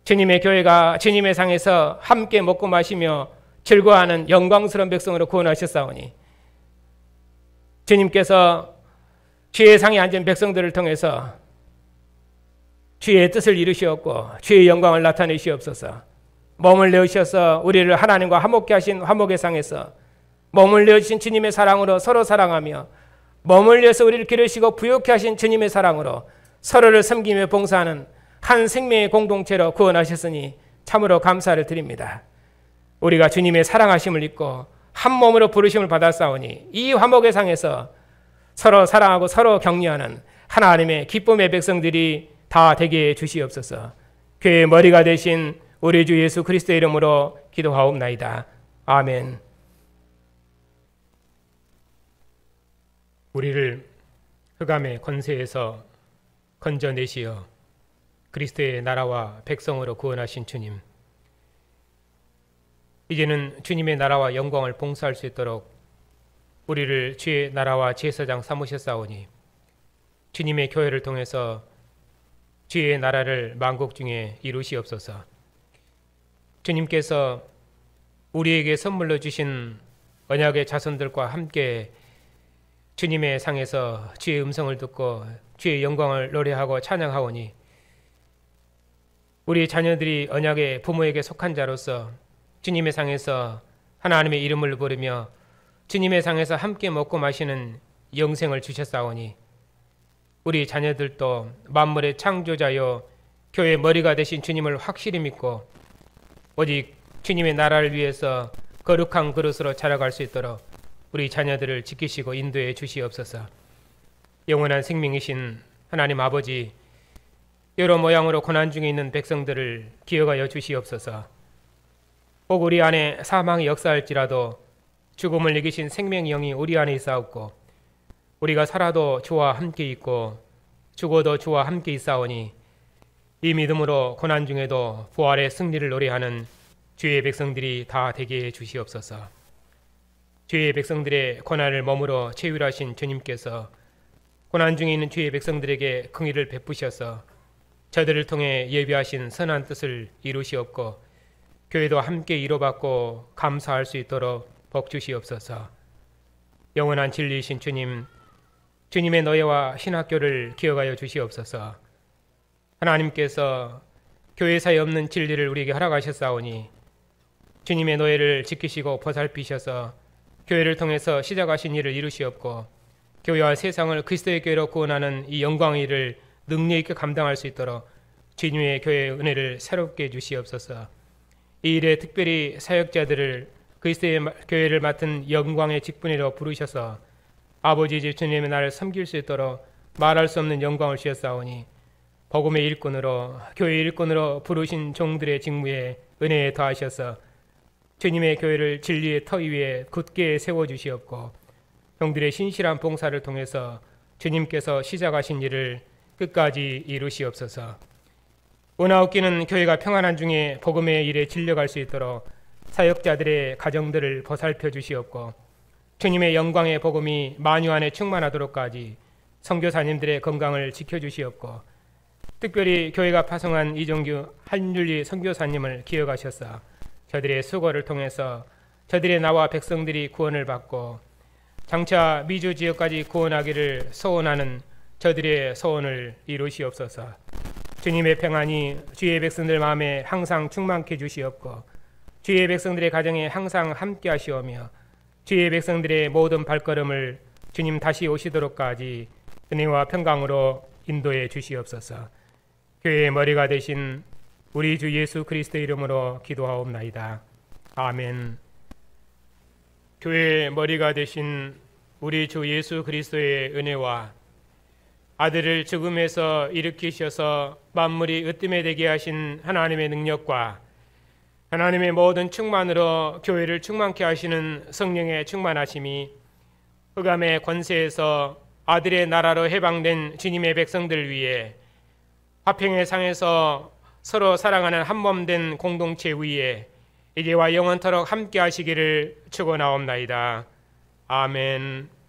주님의 교회가 주님의 상에서 함께 먹고 마시며 즐거워하는 영광스러운 백성으로 구원하셨사오니 주님께서 주의 상에 앉은 백성들을 통해서 주의 뜻을 이루시었고 주의 영광을 나타내시옵소서. 몸을 내으셔서 우리를 하나님과 화목케 하신 화목의 상에서 몸을 내어주신 주님의 사랑으로 서로 사랑하며 몸을 내어서 우리를 기르시고 부욕케 하신 주님의 사랑으로 서로를 섬기며 봉사하는 한 생명의 공동체로 구원하셨으니 참으로 감사를 드립니다. 우리가 주님의 사랑하심을 입고 한 몸으로 부르심을 받았사오니 이 화목의 상에서 서로 사랑하고 서로 격려하는 하나님의 기쁨의 백성들이 다 되게 해 주시옵소서. 교회의 머리가 되신 우리 주 예수 그리스도의 이름으로 기도하옵나이다. 아멘. 우리를 흑암의 권세에서 건져내시어 그리스도의 나라와 백성으로 구원하신 주님, 이제는 주님의 나라와 영광을 봉사할 수 있도록 우리를 주의 나라와 제사장 삼으셨사오니 주님의 교회를 통해서 주의 나라를 만국 중에 이루시옵소서. 주님께서 우리에게 선물로 주신 언약의 자손들과 함께 주님의 상에서 주의 음성을 듣고 주의 영광을 노래하고 찬양하오니 우리 자녀들이 언약의 부모에게 속한 자로서 주님의 상에서 하나님의 이름을 부르며 주님의 상에서 함께 먹고 마시는 영생을 주셨사오니 우리 자녀들도 만물의 창조자여 교회의 머리가 되신 주님을 확실히 믿고 오직 주님의 나라를 위해서 거룩한 그릇으로 자라갈 수 있도록 우리 자녀들을 지키시고 인도해 주시옵소서. 영원한 생명이신 하나님 아버지, 여러 모양으로 고난 중에 있는 백성들을 기억하여 주시옵소서. 혹 우리 안에 사망이 역사할지라도 죽음을 이기신 생명의 영이 우리 안에 있사옵고 우리가 살아도 주와 함께 있고 죽어도 주와 함께 있사오니 이 믿음으로 고난 중에도 부활의 승리를 노래하는 주의 백성들이 다 되게 해 주시옵소서. 주의 백성들의 고난을 머물어 체휼하신 주님께서 고난 중에 있는 주의 백성들에게 긍휼을 베푸셔서 저들을 통해 예비하신 선한 뜻을 이루시옵고 교회도 함께 이뤄받고 감사할 수 있도록 복 주시옵소서. 영원한 진리이신 주님, 주님의 노예와 신학교를 기억하여 주시옵소서. 하나님께서 교회 사이에 없는 진리를 우리에게 허락하셨사오니 주님의 노예를 지키시고 보살피셔서 교회를 통해서 시작하신 일을 이루시옵고 교회와 세상을 그리스도의 교회로 구원하는 이 영광의 일을 능력 있게 감당할 수 있도록 주님의 교회의 은혜를 새롭게 해주시옵소서. 이 일에 특별히 사역자들을 그리스도의 교회를 맡은 영광의 직분으로 부르셔서 아버지 집 주님의 나를 섬길 수 있도록 말할 수 없는 영광을 주셨사오니 복음의 일꾼으로 교회의 일꾼으로 부르신 종들의 직무에 은혜에 더하셔서 주님의 교회를 진리의 터 위에 굳게 세워주시옵고 형들의 신실한 봉사를 통해서 주님께서 시작하신 일을 끝까지 이루시옵소서. 은하옵기는 교회가 평안한 중에 복음의 일에 진력할 수 있도록 사역자들의 가정들을 보살펴 주시옵고 주님의 영광의 복음이 만유 안에 충만하도록까지 선교사님들의 건강을 지켜주시옵고 특별히 교회가 파송한 이종규 한윤리 선교사님을 기억하셔서 저들의 수고를 통해서 저들의 나와 백성들이 구원을 받고 장차 미주 지역까지 구원하기를 소원하는 저들의 소원을 이루시옵소서. 주님의 평안이 주의 백성들 마음에 항상 충만케 주시옵고 주의 백성들의 가정에 항상 함께 하시오며 주의 백성들의 모든 발걸음을 주님 다시 오시도록까지 은혜와 평강으로 인도해 주시옵소서. 교회의 머리가 되신 우리 주 예수 그리스도의 이름으로 기도하옵나이다. 아멘. 교회의 머리가 되신 우리 주 예수 그리스도의 은혜와 아들을 죽음에서 일으키셔서 만물이 으뜸에 되게 하신 하나님의 능력과 하나님의 모든 충만으로 교회를 충만케 하시는 성령의 충만하심이 흑암의 권세에서 아들의 나라로 해방된 주님의 백성들 위에 화평의 상에서 서로 사랑하는 한몸된 공동체 위에 이제와 영원토록 함께 하시기를 축원하옵나이다. 아멘.